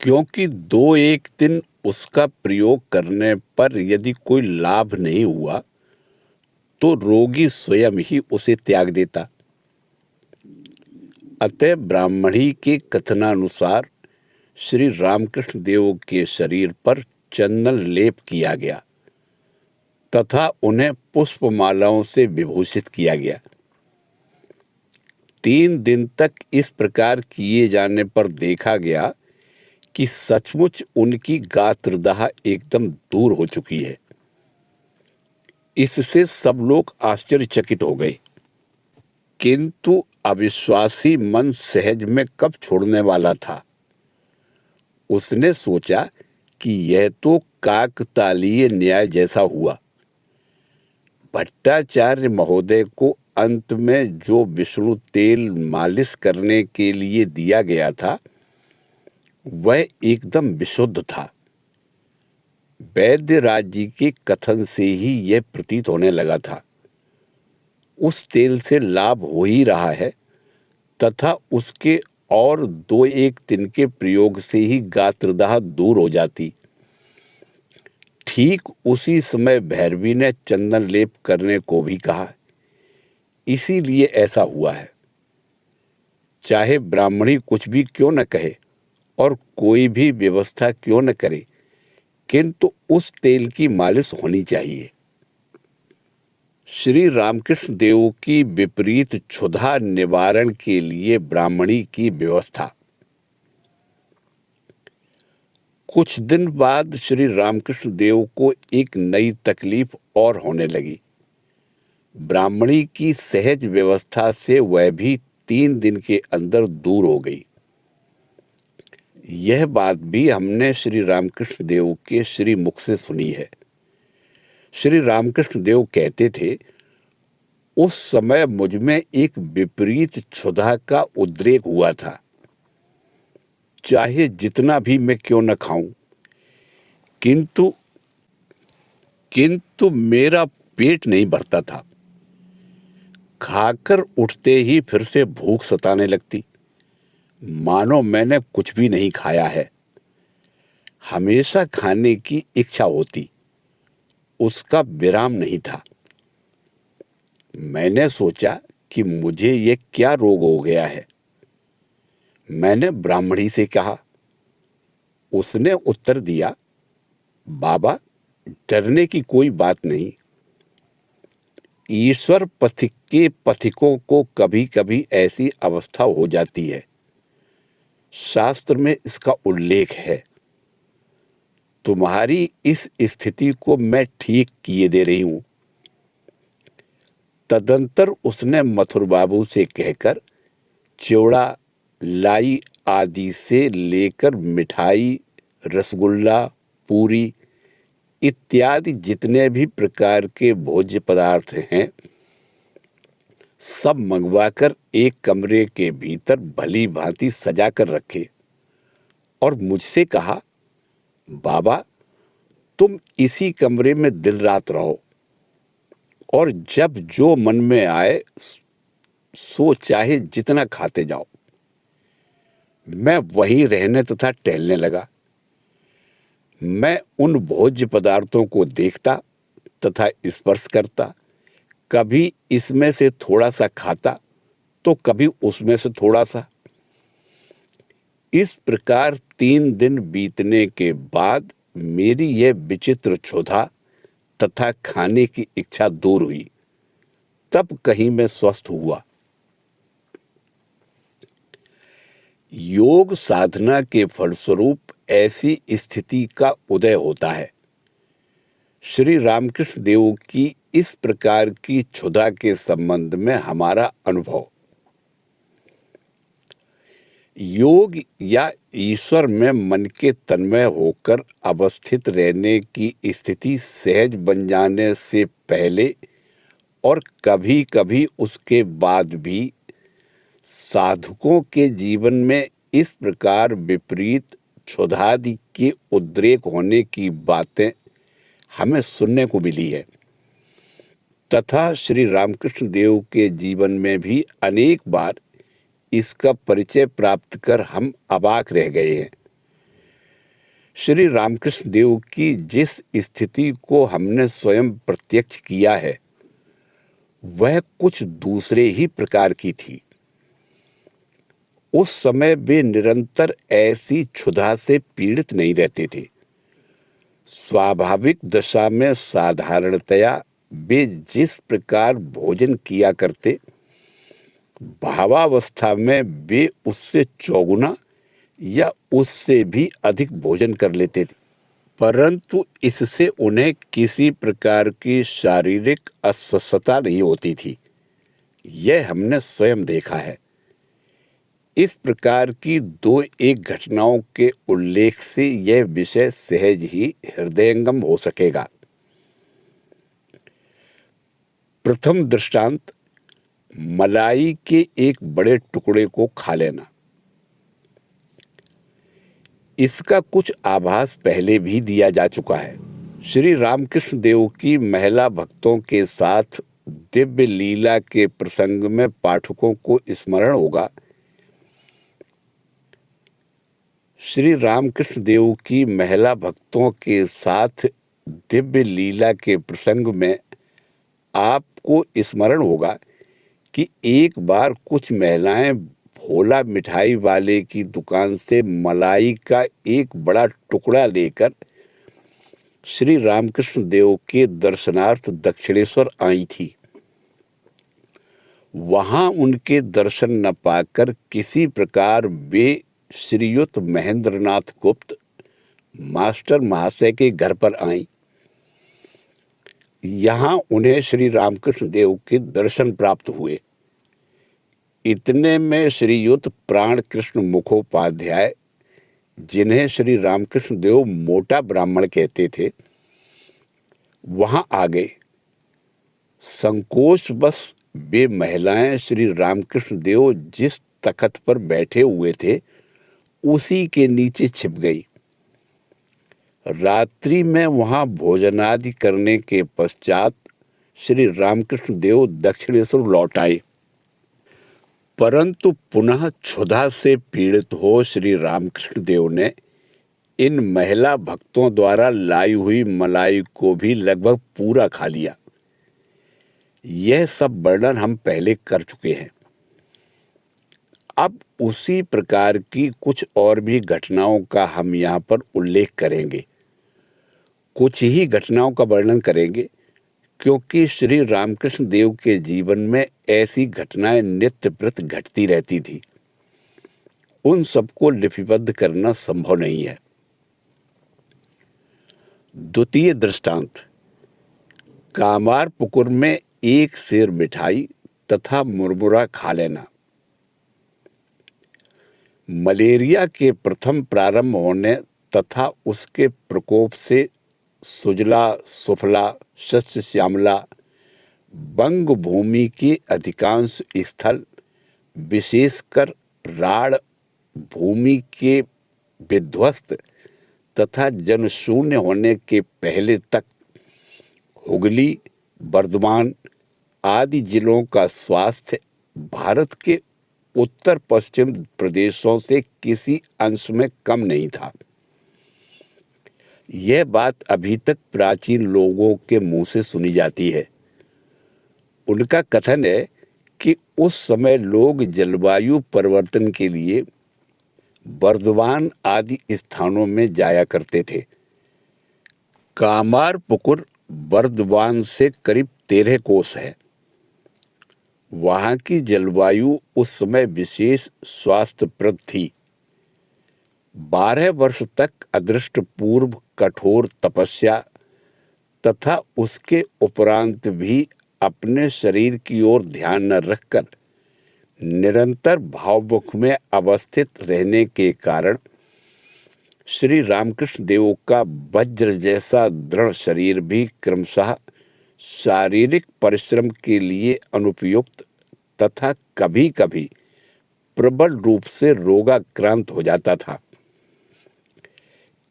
क्योंकि 2-1 दिन उसका प्रयोग करने पर यदि कोई लाभ नहीं हुआ तो रोगी स्वयं ही उसे त्याग देता। अतः ब्राह्मणी के कथनानुसार श्री रामकृष्ण देव के शरीर पर चंदन लेप किया गया तथा उन्हें पुष्पमालाओं से विभूषित किया गया। 3 दिन तक इस प्रकार किए जाने पर देखा गया कि सचमुच उनकी गात्रदाह एकदम दूर हो चुकी है। इससे सब लोग आश्चर्यचकित हो गए, किंतु अविश्वासी मन सहज में कब छोड़ने वाला था। उसने सोचा कि यह तो काकतालीय न्याय जैसा हुआ। भट्टाचार्य महोदय को अंत में जो विष्णु तेल मालिश करने के लिए दिया गया था वह एकदम विशुद्ध था। वैद्यराज जी के कथन से ही यह प्रतीत होने लगा था। उस तेल से लाभ हो ही रहा है तथा उसके और 2-1 दिन के प्रयोग से ही गात्रदाह दूर हो जाती। ठीक उसी समय भैरवी ने चंदन लेप करने को भी कहा, इसीलिए ऐसा हुआ है। चाहे ब्राह्मणी कुछ भी क्यों न कहे और कोई भी व्यवस्था क्यों न करे, किंतु उस तेल की मालिश होनी चाहिए। श्री रामकृष्ण देव की विपरीत क्षुधा निवारण के लिए ब्राह्मणी की व्यवस्था। कुछ दिन बाद श्री रामकृष्ण देव को एक नई तकलीफ और होने लगी। ब्राह्मणी की सहज व्यवस्था से वह भी 3 दिन के अंदर दूर हो गई। यह बात भी हमने श्री रामकृष्ण देव के श्री मुख से सुनी है। श्री रामकृष्ण देव कहते थे, उस समय मुझ में एक विपरीत क्षुधा का उद्रेक हुआ था। चाहे जितना भी मैं क्यों न खाऊं, किंतु मेरा पेट नहीं भरता था। खाकर उठते ही फिर से भूख सताने लगती, मानो मैंने कुछ भी नहीं खाया है। हमेशा खाने की इच्छा होती, उसका विराम नहीं था। मैंने सोचा कि मुझे ये क्या रोग हो गया है। मैंने ब्राह्मणी से कहा। उसने उत्तर दिया, बाबा, डरने की कोई बात नहीं। ईश्वर पथिक के पथिकों को कभी कभी ऐसी अवस्था हो जाती है। शास्त्र में इसका उल्लेख है। तुम्हारी इस स्थिति को मैं ठीक किए दे रही हूं। तदंतर उसने मथुर बाबू से कहकर चिवड़ा, लाई आदि से लेकर मिठाई, रसगुल्ला, पूरी इत्यादि जितने भी प्रकार के भोज्य पदार्थ हैं, सब मंगवाकर एक कमरे के भीतर भली भांति सजा कर रखे और मुझसे कहा, बाबा, तुम इसी कमरे में दिन रात रहो और जब जो मन में आए सो चाहे जितना खाते जाओ। मैं वहीं रहने तथा टहलने लगा। मैं उन भोज्य पदार्थों को देखता तथा स्पर्श करता, कभी इसमें से थोड़ा सा खाता तो कभी उसमें से थोड़ा सा। इस प्रकार 3 दिन बीतने के बाद मेरी यह विचित्र क्षुधा तथा खाने की इच्छा दूर हुई। तब कहीं मैं स्वस्थ हुआ। योग साधना के फलस्वरूप ऐसी स्थिति का उदय होता है। श्री रामकृष्ण देव की इस प्रकार की क्षुधा के संबंध में हमारा अनुभव। योग या ईश्वर में मन के तन्मय होकर अवस्थित रहने की स्थिति सहज बन जाने से पहले और कभी कभी उसके बाद भी साधकों के जीवन में इस प्रकार विपरीत क्षुधादि के उद्रेक होने की बातें हमें सुनने को मिली है तथा श्री रामकृष्ण देव के जीवन में भी अनेक बार इसका परिचय प्राप्त कर हम अबाक रह गए हैं। श्री रामकृष्ण देव की जिस स्थिति को हमने स्वयं प्रत्यक्ष किया है वह कुछ दूसरे ही प्रकार की थी। उस समय वे निरंतर ऐसी क्षुधा से पीड़ित नहीं रहते थे। स्वाभाविक दशा में साधारणतया वे जिस प्रकार भोजन किया करते, भावावस्था में वे उससे चौगुना या उससे भी अधिक भोजन कर लेते थे, परंतु इससे उन्हें किसी प्रकार की शारीरिक अस्वस्थता नहीं होती थी। यह हमने स्वयं देखा है। इस प्रकार की दो एक घटनाओं के उल्लेख से यह विषय सहज ही हृदयंगम हो सकेगा। प्रथम दृष्टांत, मलाई के एक बड़े टुकड़े को खा लेना। इसका कुछ आभास पहले भी दिया जा चुका है। श्री रामकृष्ण देव की महिला भक्तों के साथ दिव्य लीला के प्रसंग में पाठकों को स्मरण होगा, श्री रामकृष्ण देव की महिला भक्तों के साथ दिव्य लीला के प्रसंग में आपको स्मरण होगा कि एक बार कुछ महिलाएं भोला मिठाई वाले की दुकान से मलाई का एक बड़ा टुकड़ा लेकर श्री रामकृष्ण देव के दर्शनार्थ दक्षिणेश्वर आई थी। वहां उनके दर्शन न पाकर किसी प्रकार वे श्रीयुत महेंद्रनाथ गुप्त मास्टर महाशय के घर पर आईं। यहाँ उन्हें श्री रामकृष्ण देव के दर्शन प्राप्त हुए। इतने में श्रीयुत प्राण कृष्ण मुखोपाध्याय, जिन्हें श्री रामकृष्ण देव मोटा ब्राह्मण कहते थे, वहां आ गए। संकोचवश वे महिलाएं श्री रामकृष्ण देव जिस तख्त पर बैठे हुए थे उसी के नीचे छिप गई। रात्रि में वहां भोजनादि करने के पश्चात श्री रामकृष्ण देव दक्षिणेश्वर लौट आए, परंतु पुनः क्षुधा से पीड़ित हो श्री रामकृष्ण देव ने इन महिला भक्तों द्वारा लाई हुई मलाई को भी लगभग पूरा खा लिया। यह सब वर्णन हम पहले कर चुके हैं। अब उसी प्रकार की कुछ और भी घटनाओं का हम यहाँ पर उल्लेख करेंगे। कुछ ही घटनाओं का वर्णन करेंगे, क्योंकि श्री रामकृष्ण देव के जीवन में ऐसी घटनाएं नित्य प्रत घटती रहती थी। उन सबको लिपिबद्ध करना संभव नहीं है। द्वितीय दृष्टांत, कामार पुकुर में एक सेर मिठाई तथा मुरमुरा खा लेना। मलेरिया के प्रथम प्रारंभ होने तथा उसके प्रकोप से सुजला सुफला शस्य श्यामला बंग भूमि के अधिकांश स्थल, विशेषकर राढ़ भूमि के विध्वस्त तथा जनशून्य होने के पहले तक हुगली, बर्धमान आदि जिलों का स्वास्थ्य भारत के उत्तर पश्चिम प्रदेशों से किसी अंश में कम नहीं था। यह बात अभी तक प्राचीन लोगों के मुंह से सुनी जाती है। उनका कथन है कि उस समय लोग जलवायु परिवर्तन के लिए बर्दवान आदि स्थानों में जाया करते थे। कामार पुकुर बर्दवान से करीब 13 कोस है। वहां की जलवायु उस समय विशेष स्वास्थ्यप्रद थी। 12 वर्ष तक अदृष्टपूर्व कठोर तपस्या तथा उसके उपरांत भी अपने शरीर की ओर ध्यान न रखकर निरंतर भावमुख में अवस्थित रहने के कारण श्री रामकृष्ण देव का वज्र जैसा दृढ़ शरीर भी क्रमशः शारीरिक परिश्रम के लिए अनुपयुक्त तथा कभी-कभी प्रबल रूप से रोगाक्रांत हो जाता था।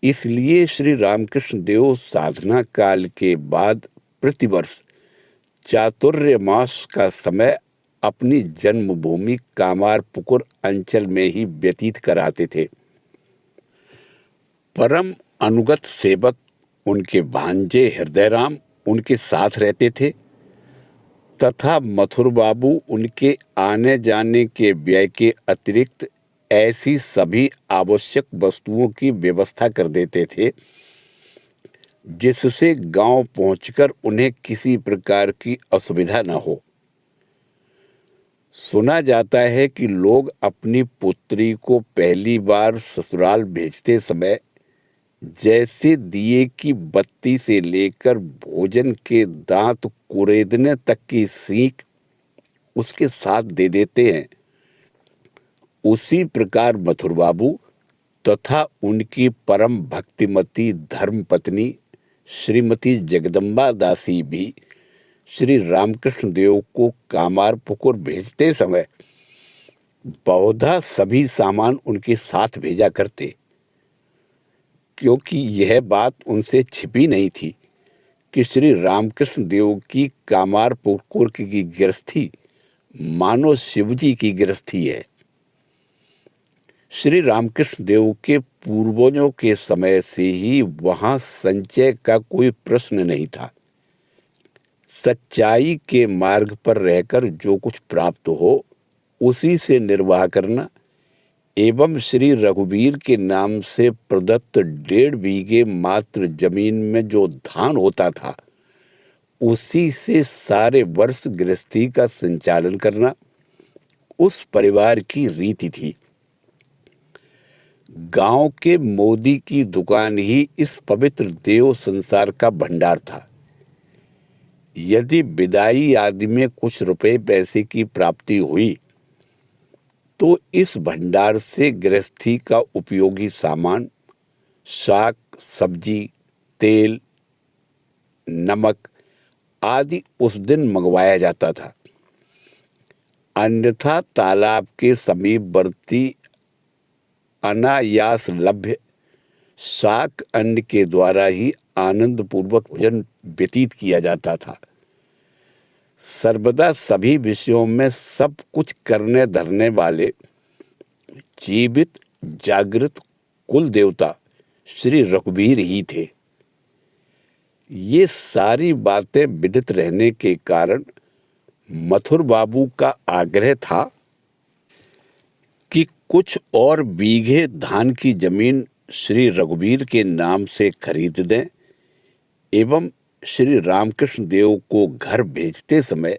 इसलिए श्री रामकृष्ण देव साधना काल के बाद प्रतिवर्ष चातुर्य मास का समय अपनी जन्मभूमि कामार पुकुर अंचल में ही व्यतीत कराते थे। परम अनुगत सेवक उनके भांजे हृदयराम उनके साथ रहते थे तथा मथुर बाबू उनके आने जाने के व्यय के अतिरिक्त ऐसी सभी आवश्यक वस्तुओं की व्यवस्था कर देते थे जिससे गांव पहुंचकर उन्हें किसी प्रकार की असुविधा न हो। सुना जाता है कि लोग अपनी पुत्री को पहली बार ससुराल भेजते समय जैसे दिए की बत्ती से लेकर भोजन के दांत कुरेदने तक की सीख उसके साथ दे देते हैं, उसी प्रकार मथुर बाबू तथा उनकी परम भक्तिमती धर्मपत्नी श्रीमती जगदम्बा दासी भी श्री रामकृष्ण देव को कामारपुकुर भेजते समय बहुधा सभी सामान उनके साथ भेजा करते, क्योंकि यह बात उनसे छिपी नहीं थी कि श्री रामकृष्ण देव की कामारपुकुर की गृहस्थी मानो शिवजी की गृहस्थी है। श्री रामकृष्ण देव के पूर्वजों के समय से ही वहां संचय का कोई प्रश्न नहीं था। सच्चाई के मार्ग पर रहकर जो कुछ प्राप्त हो उसी से निर्वाह करना एवं श्री रघुवीर के नाम से प्रदत्त 1.5 बीघे मात्र जमीन में जो धान होता था उसी से सारे वर्ष गृहस्थी का संचालन करना उस परिवार की रीति थी। गांव के मोदी की दुकान ही इस पवित्र देव संसार का भंडार था। यदि विदाई आदि में कुछ रुपए पैसे की प्राप्ति हुई तो इस भंडार से गृहस्थी का उपयोगी सामान, साग, सब्जी, तेल, नमक आदि उस दिन मंगवाया जाता था। अन्यथा तालाब के समीपवर्ती अनायास लभ्य शाक अन्न के द्वारा ही आनंद पूर्वक भोजन व्यतीत किया जाता था। सर्वदा सभी विषयों में सब कुछ करने धरने वाले जीवित जागृत कुल देवता श्री रघुवीर ही थे। ये सारी बातें विदित रहने के कारण मथुर बाबू का आग्रह था कि कुछ और बीघे धान की जमीन श्री रघुवीर के नाम से खरीद दें एवं श्री रामकृष्ण देव को घर भेजते समय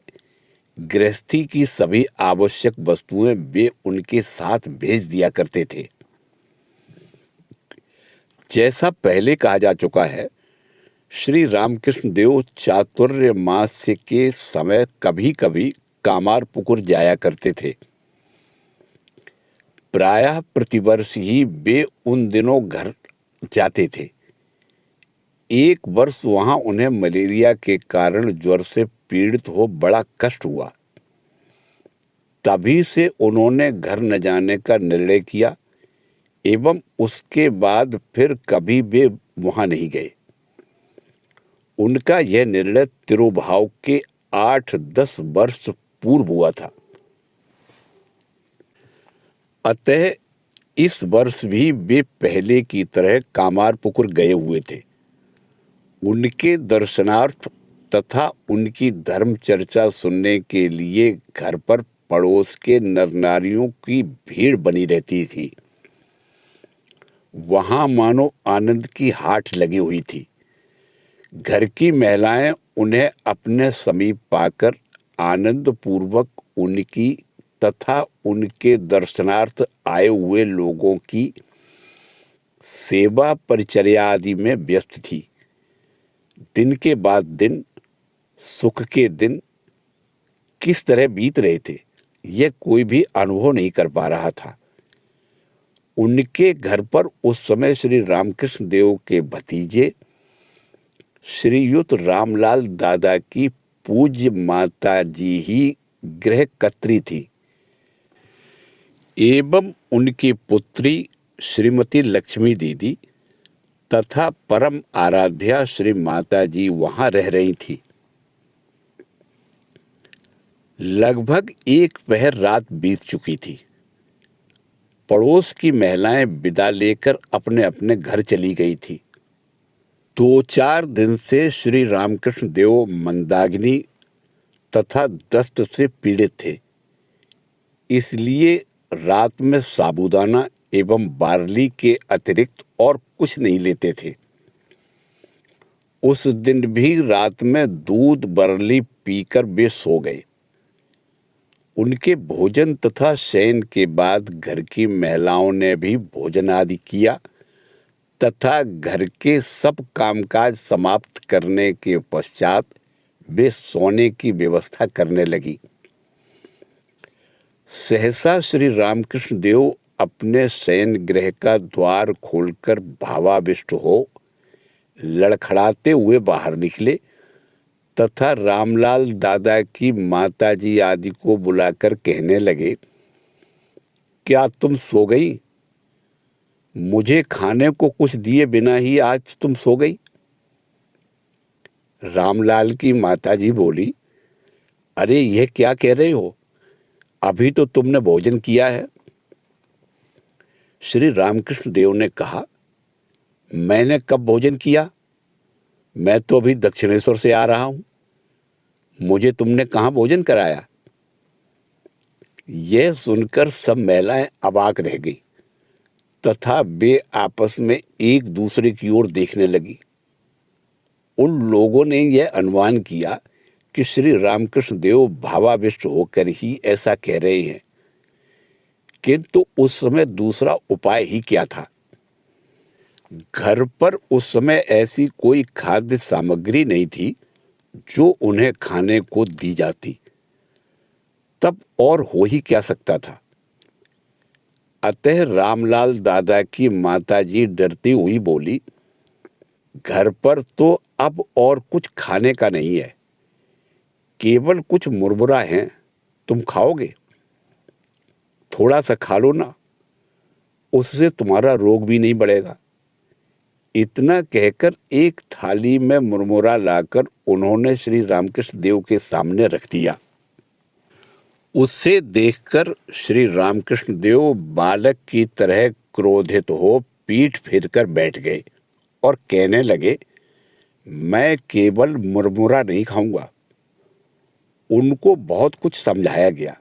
गृहस्थी की सभी आवश्यक वस्तुएं वे उनके साथ भेज दिया करते थे। जैसा पहले कहा जा चुका है, श्री रामकृष्ण देव चातुर्य मास के समय कभी कभी कामारपुकुर जाया करते थे। प्रायः प्रतिवर्ष ही वे उन दिनों घर जाते थे। एक वर्ष वहां उन्हें मलेरिया के कारण ज्वर से पीड़ित हो बड़ा कष्ट हुआ। तभी से उन्होंने घर न जाने का निर्णय किया एवं उसके बाद फिर कभी वे वहां नहीं गए। उनका यह निर्णय तिरुभाव के 8-10 वर्ष पूर्व हुआ था। अतः इस वर्ष भी वे पहले की तरह कामारपुकुर गए हुए थे। उनके दर्शनार्थ तथा उनकी धर्म चर्चा सुनने के लिए घर पर पड़ोस के नर नारियों की भीड़ बनी रहती थी। वहां मानो आनंद की हाट लगी हुई थी। घर की महिलाएं उन्हें अपने समीप पाकर आनंद पूर्वक उनकी तथा उनके दर्शनार्थ आए हुए लोगों की सेवा परिचर्या आदि में व्यस्त थी। दिन के बाद दिन, सुख के दिन किस तरह बीत रहे थे यह कोई भी अनुभव नहीं कर पा रहा था। उनके घर पर उस समय श्री रामकृष्ण देव के भतीजे श्रीयुत रामलाल दादा की पूज्य माता जी ही गृहकर्त्री थी एवं उनकी पुत्री श्रीमती लक्ष्मी दीदी तथा परम आराध्या श्री माता जी वहां रह रही थी। लगभग 1 पहर रात बीत चुकी थी। पड़ोस की महिलाएं विदा लेकर अपने अपने घर चली गई थी। 2-4 दिन से श्री रामकृष्ण देव मंदाकिनी तथा दस्त से पीड़ित थे, इसलिए रात में साबूदाना एवं बार्ली के अतिरिक्त और कुछ नहीं लेते थे। उस दिन भी रात में दूध बरली पीकर वे सो गए। उनके भोजन तथा शयन के बाद घर की महिलाओं ने भी भोजन आदि किया तथा घर के सब कामकाज समाप्त करने के पश्चात वे सोने की व्यवस्था करने लगी। सहसा श्री रामकृष्ण देव अपने शयन गृह का द्वार खोलकर भावाविष्ट हो लड़खड़ाते हुए बाहर निकले तथा रामलाल दादा की माताजी आदि को बुलाकर कहने लगे, क्या तुम सो गई? मुझे खाने को कुछ दिए बिना ही आज तुम सो गई? रामलाल की माताजी बोली, अरे यह क्या कह रहे हो? अभी तो तुमने भोजन किया है। श्री रामकृष्ण देव ने कहा, मैंने कब भोजन किया? मैं तो अभी दक्षिणेश्वर से आ रहा हूं। मुझे तुमने कहाँ भोजन कराया? यह सुनकर सब महिलाएं अवाक रह गई तथा वे आपस में एक दूसरे की ओर देखने लगी। उन लोगों ने यह अनुमान किया कि श्री रामकृष्ण देव भावाविष्ट होकर ही ऐसा कह रहे हैं, किंतु उस समय दूसरा उपाय ही क्या था। घर पर उस समय ऐसी कोई खाद्य सामग्री नहीं थी जो उन्हें खाने को दी जाती। तब और हो ही क्या सकता था। अतः रामलाल दादा की माताजी डरती हुई बोली, घर पर तो अब और कुछ खाने का नहीं है, केवल कुछ मुरमुरा है, तुम खाओगे? थोड़ा सा खा लो ना, उससे तुम्हारा रोग भी नहीं बढ़ेगा। इतना कहकर एक थाली में मुरमुरा लाकर उन्होंने श्री रामकृष्ण देव के सामने रख दिया। उसे देखकर श्री रामकृष्ण देव बालक की तरह क्रोधित हो पीठ फेरकर बैठ गए और कहने लगे, मैं केवल मुरमुरा नहीं खाऊंगा। उनको बहुत कुछ समझाया गया।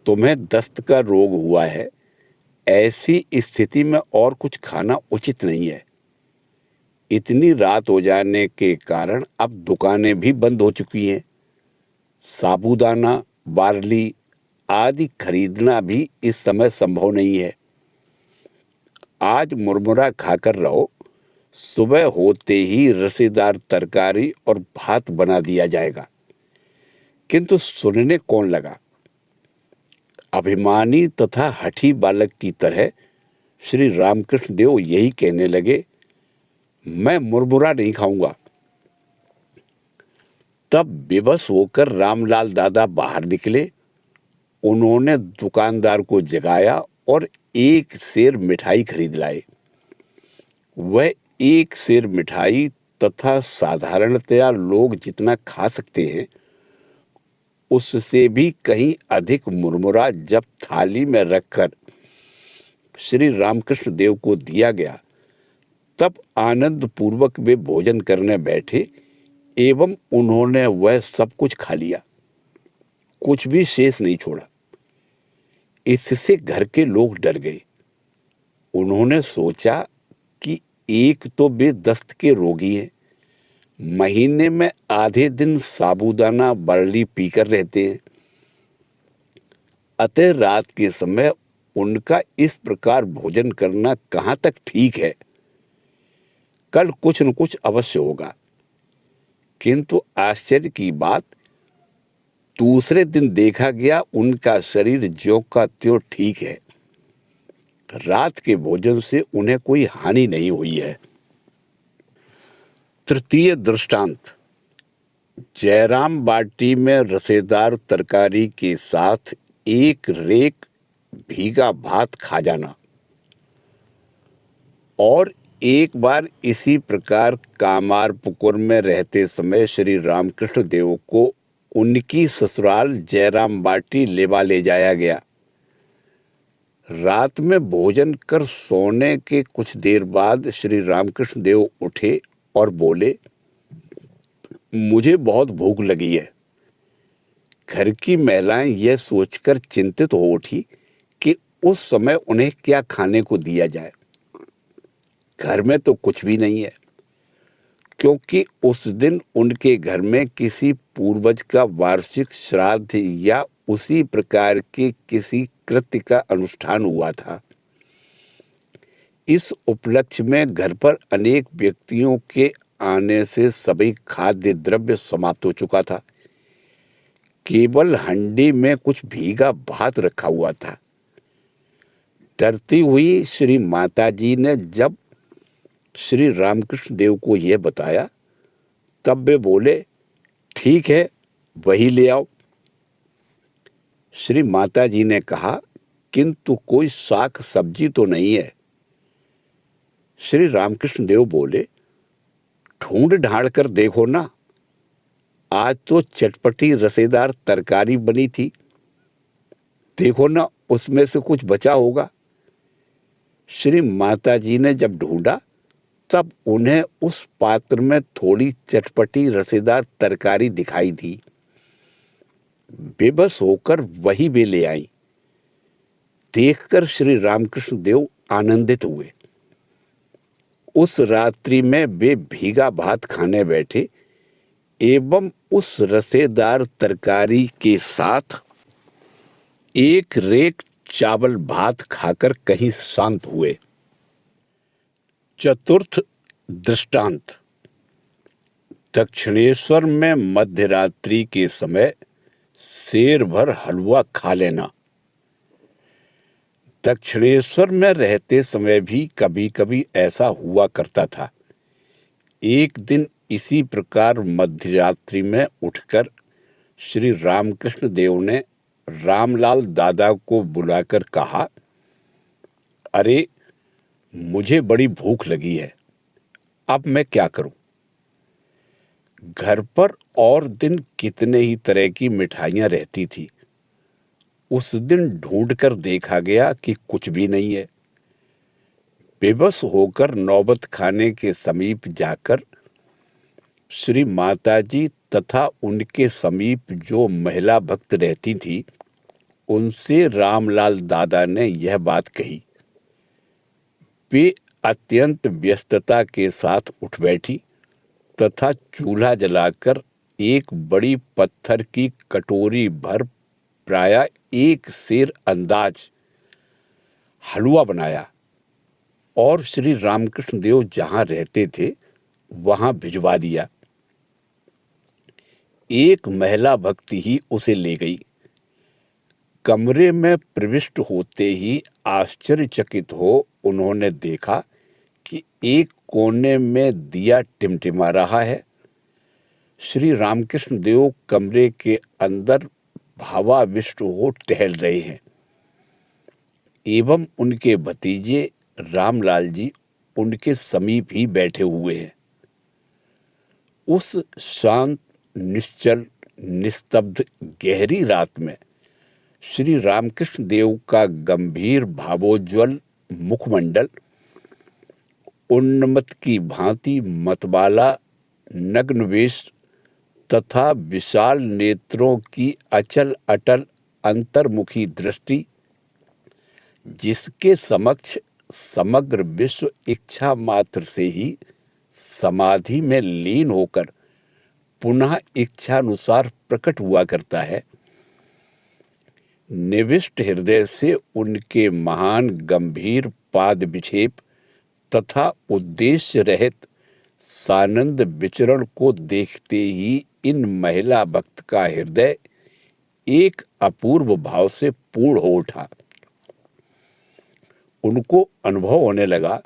तुम्हें दस्त का रोग हुआ है, ऐसी स्थिति में और कुछ खाना उचित नहीं है। इतनी रात हो जाने के कारण अब दुकानें भी बंद हो चुकी हैं। साबूदाना, बार्ली आदि खरीदना भी इस समय संभव नहीं है। आज मुरमुरा खाकर रहो, सुबह होते ही रसेदार तरकारी और भात बना दिया जाएगा। किंतु सुनने कौन लगा। अभिमानी तथा हठी बालक की तरह श्री रामकृष्ण देव यही कहने लगे, मैं मुरमुरा नहीं खाऊंगा। तब विवश होकर रामलाल दादा बाहर निकले। उन्होंने दुकानदार को जगाया और एक सेर मिठाई खरीद लाए। वह एक सेर मिठाई तथा साधारणतया लोग जितना खा सकते हैं उससे भी कहीं अधिक मुरमुरा जब थाली में रखकर श्री रामकृष्ण देव को दिया गया, तब आनंद पूर्वक वे भोजन करने बैठे एवं उन्होंने वह सब कुछ खा लिया, कुछ भी शेष नहीं छोड़ा। इससे घर के लोग डर गए। उन्होंने सोचा कि एक तो वे दस्त के रोगी हैं, महीने में आधे दिन साबूदाना बरली पीकर रहते हैं, अतः रात के समय उनका इस प्रकार भोजन करना कहाँ तक ठीक है। कल कुछ न कुछ अवश्य होगा। किंतु आश्चर्य की बात, दूसरे दिन देखा गया उनका शरीर ज्यों का त्यों ठीक है। रात के भोजन से उन्हें कोई हानि नहीं हुई है। तृतीय दृष्टांत, जयराम बाटी में रसेदार तरकारी के साथ एक रेक भीगा भात खा जाना। और एक बार इसी प्रकार कामारपुकुर में रहते समय श्री रामकृष्ण देव को उनकी ससुराल जयराम बाटी लेवा ले जाया गया। रात में भोजन कर सोने के कुछ देर बाद श्री रामकृष्ण देव उठे और बोले, मुझे बहुत भूख लगी है, घर की महिलाएं यह सोचकर चिंतित हो उठी कि उस समय उन्हें क्या खाने को दिया जाए। घर में तो कुछ भी नहीं है, क्योंकि उस दिन उनके घर में किसी पूर्वज का वार्षिक श्राद्ध या उसी प्रकार के किसी कृत्य का अनुष्ठान हुआ था। इस उपलक्ष्य में घर पर अनेक व्यक्तियों के आने से सभी खाद्य द्रव्य समाप्त हो चुका था। केवल हंडी में कुछ भीगा भात रखा हुआ था। डरती हुई श्री माताजी ने जब श्री रामकृष्ण देव को यह बताया, तब वे बोले, ठीक है, वही ले आओ। श्री माताजी ने कहा, किंतु कोई साग सब्जी तो नहीं है। श्री रामकृष्ण देव बोले, ढूंढ ढांड कर देखो ना, आज तो चटपटी रसेदार तरकारी बनी थी, देखो ना उसमें से कुछ बचा होगा। श्री माताजी ने जब ढूंढा, तब उन्हें उस पात्र में थोड़ी चटपटी रसेदार तरकारी दिखाई दी। बेबस होकर वही वे ले आई। देखकर श्री रामकृष्ण देव आनंदित हुए। उस रात्रि में वे भीगा भात खाने बैठे एवं उस रसेदार तरकारी के साथ एक रेक चावल भात खाकर कहीं शांत हुए। चतुर्थ दृष्टांत। दक्षिणेश्वर में मध्यरात्रि के समय शेर भर हलवा खा लेना। दक्षिणेश्वर में रहते समय भी कभी कभी ऐसा हुआ करता था। एक दिन इसी प्रकार मध्यरात्रि में उठकर श्री रामकृष्ण देव ने रामलाल दादा को बुलाकर कहा, अरे, मुझे बड़ी भूख लगी है, अब मैं क्या करूं? घर पर और दिन कितने ही तरह की मिठाइयां रहती थी। उस दिन ढूंढकर देखा गया कि कुछ भी नहीं है। बेबस होकर नौबत खाने के समीप जाकर श्री माताजी तथा उनके समीप जो महिला भक्त रहती थी, उनसे रामलाल दादा ने यह बात कही। वे अत्यंत व्यस्तता के साथ उठ बैठी तथा चूल्हा जलाकर एक बड़ी पत्थर की कटोरी भर प्रायः एक सेर अंदाज हलवा बनाया और श्री रामकृष्ण देव जहां रहते थे वहां भिजवा दिया। एक महिला भक्ति ही उसे ले गई। कमरे में प्रविष्ट होते ही आश्चर्यचकित हो उन्होंने देखा कि एक कोने में दिया टिमटिमा रहा है। श्री रामकृष्ण देव कमरे के अंदर भावाविष्ट हो टहल रहे हैं एवं उनके भतीजे रामलाल जी उनके समीप ही बैठे हुए हैं। उस शांत, निश्चल, निस्तब्ध गहरी रात में श्री रामकृष्ण देव का गंभीर भावोज्वल मुखमंडल, उन्मत्त की भांति मतवाला नग्न वेश तथा विशाल नेत्रों की अचल अटल अंतर्मुखी दृष्टि, जिसके समक्ष समग्र विश्व इच्छा मात्र से ही समाधि में लीन होकर पुनः इच्छानुसार प्रकट हुआ करता है, निविष्ट हृदय से उनके महान गंभीर पाद विक्षेप तथा उद्देश्य रहित सानंद विचरण को देखते ही इन महिला भक्त का हृदय एक अपूर्व भाव से पूर्ण हो उठा। उनको अनुभव होने लगा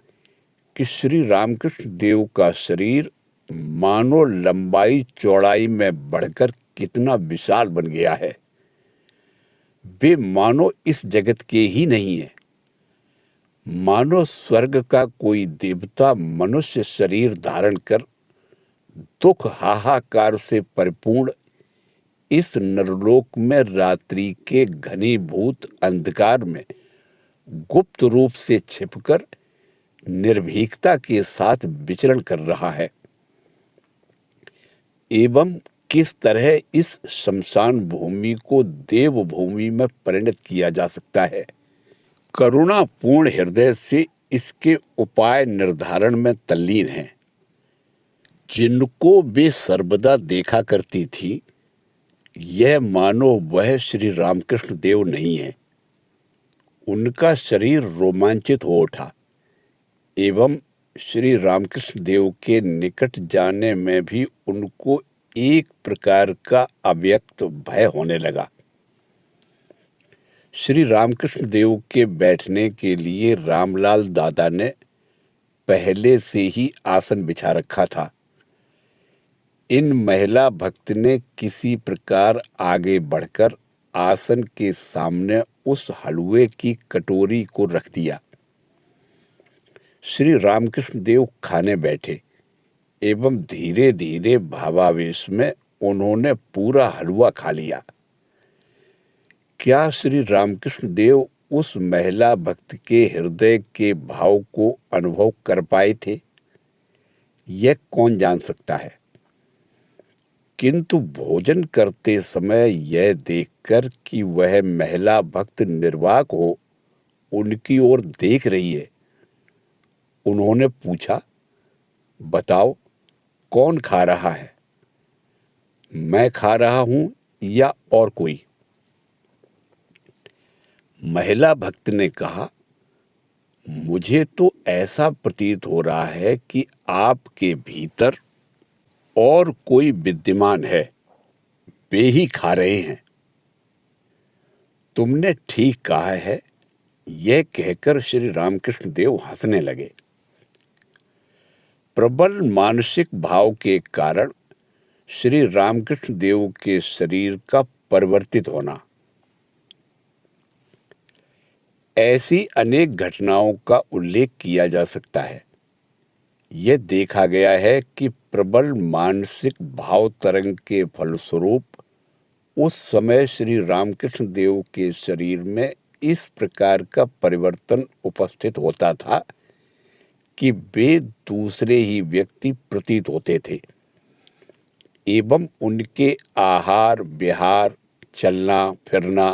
कि श्री रामकृष्ण देव का शरीर मानो लंबाई चौड़ाई में बढ़कर कितना विशाल बन गया है। वे मानो इस जगत के ही नहीं है। मानो स्वर्ग का कोई देवता मनुष्य शरीर धारण कर दुख हाहाकार से परिपूर्ण इस नरलोक में रात्रि के घनीभूत अंधकार में गुप्त रूप से छिपकर निर्भीकता के साथ विचरण कर रहा है एवं किस तरह इस शमशान भूमि को देव भूमि में परिणत किया जा सकता है। करुणापूर्ण हृदय से इसके उपाय निर्धारण में तल्लीन हैं। जिनको वे सर्वदा देखा करती थी, यह मानो वह श्री रामकृष्ण देव नहीं है। उनका शरीर रोमांचित हो उठा एवं श्री रामकृष्ण देव के निकट जाने में भी उनको एक प्रकार का अव्यक्त भय होने लगा। श्री रामकृष्ण देव के बैठने के लिए रामलाल दादा ने पहले से ही आसन बिछा रखा था। इन महिला भक्त ने किसी प्रकार आगे बढ़कर आसन के सामने उस हलवे की कटोरी को रख दिया। श्री रामकृष्ण देव खाने बैठे एवं धीरे धीरे भावावेश में उन्होंने पूरा हलवा खा लिया। क्या श्री रामकृष्ण देव उस महिला भक्त के हृदय के भाव को अनुभव कर पाए थे, यह कौन जान सकता है। किंतु भोजन करते समय यह देखकर कि वह महिला भक्त निर्वाक हो उनकी ओर देख रही है, उन्होंने पूछा, बताओ कौन खा रहा है, मैं खा रहा हूं या और कोई। महिला भक्त ने कहा, मुझे तो ऐसा प्रतीत हो रहा है कि आपके भीतर और कोई विद्यमान है, वे ही खा रहे हैं। तुमने ठीक कहा है, यह कहकर श्री रामकृष्ण देव हंसने लगे। प्रबल मानसिक भाव के कारण श्री रामकृष्ण देव के शरीर का परिवर्तित होना। ऐसी अनेक घटनाओं का उल्लेख किया जा सकता है। यह देखा गया है कि प्रबल मानसिक भाव तरंग के फलस्वरूप उस समय श्री रामकृष्ण देव के शरीर में इस प्रकार का परिवर्तन उपस्थित होता था कि वे दूसरे ही व्यक्ति प्रतीत होते थे एवं उनके आहार विहार, चलना फिरना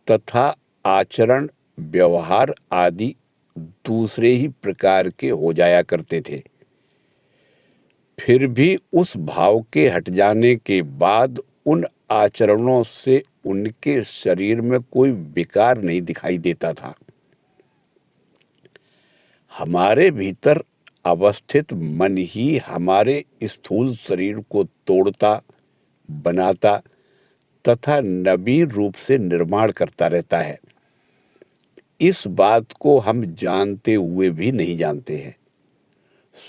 तथा आचरण व्यवहार आदि दूसरे ही प्रकार के हो जाया करते थे। फिर भी उस भाव के हट जाने के बाद उन आचरणों से उनके शरीर में कोई विकार नहीं दिखाई देता था। हमारे भीतर अवस्थित मन ही हमारे स्थूल शरीर को तोड़ता, बनाता तथा नवीन रूप से निर्माण करता रहता है। इस बात को हम जानते हुए भी नहीं जानते हैं,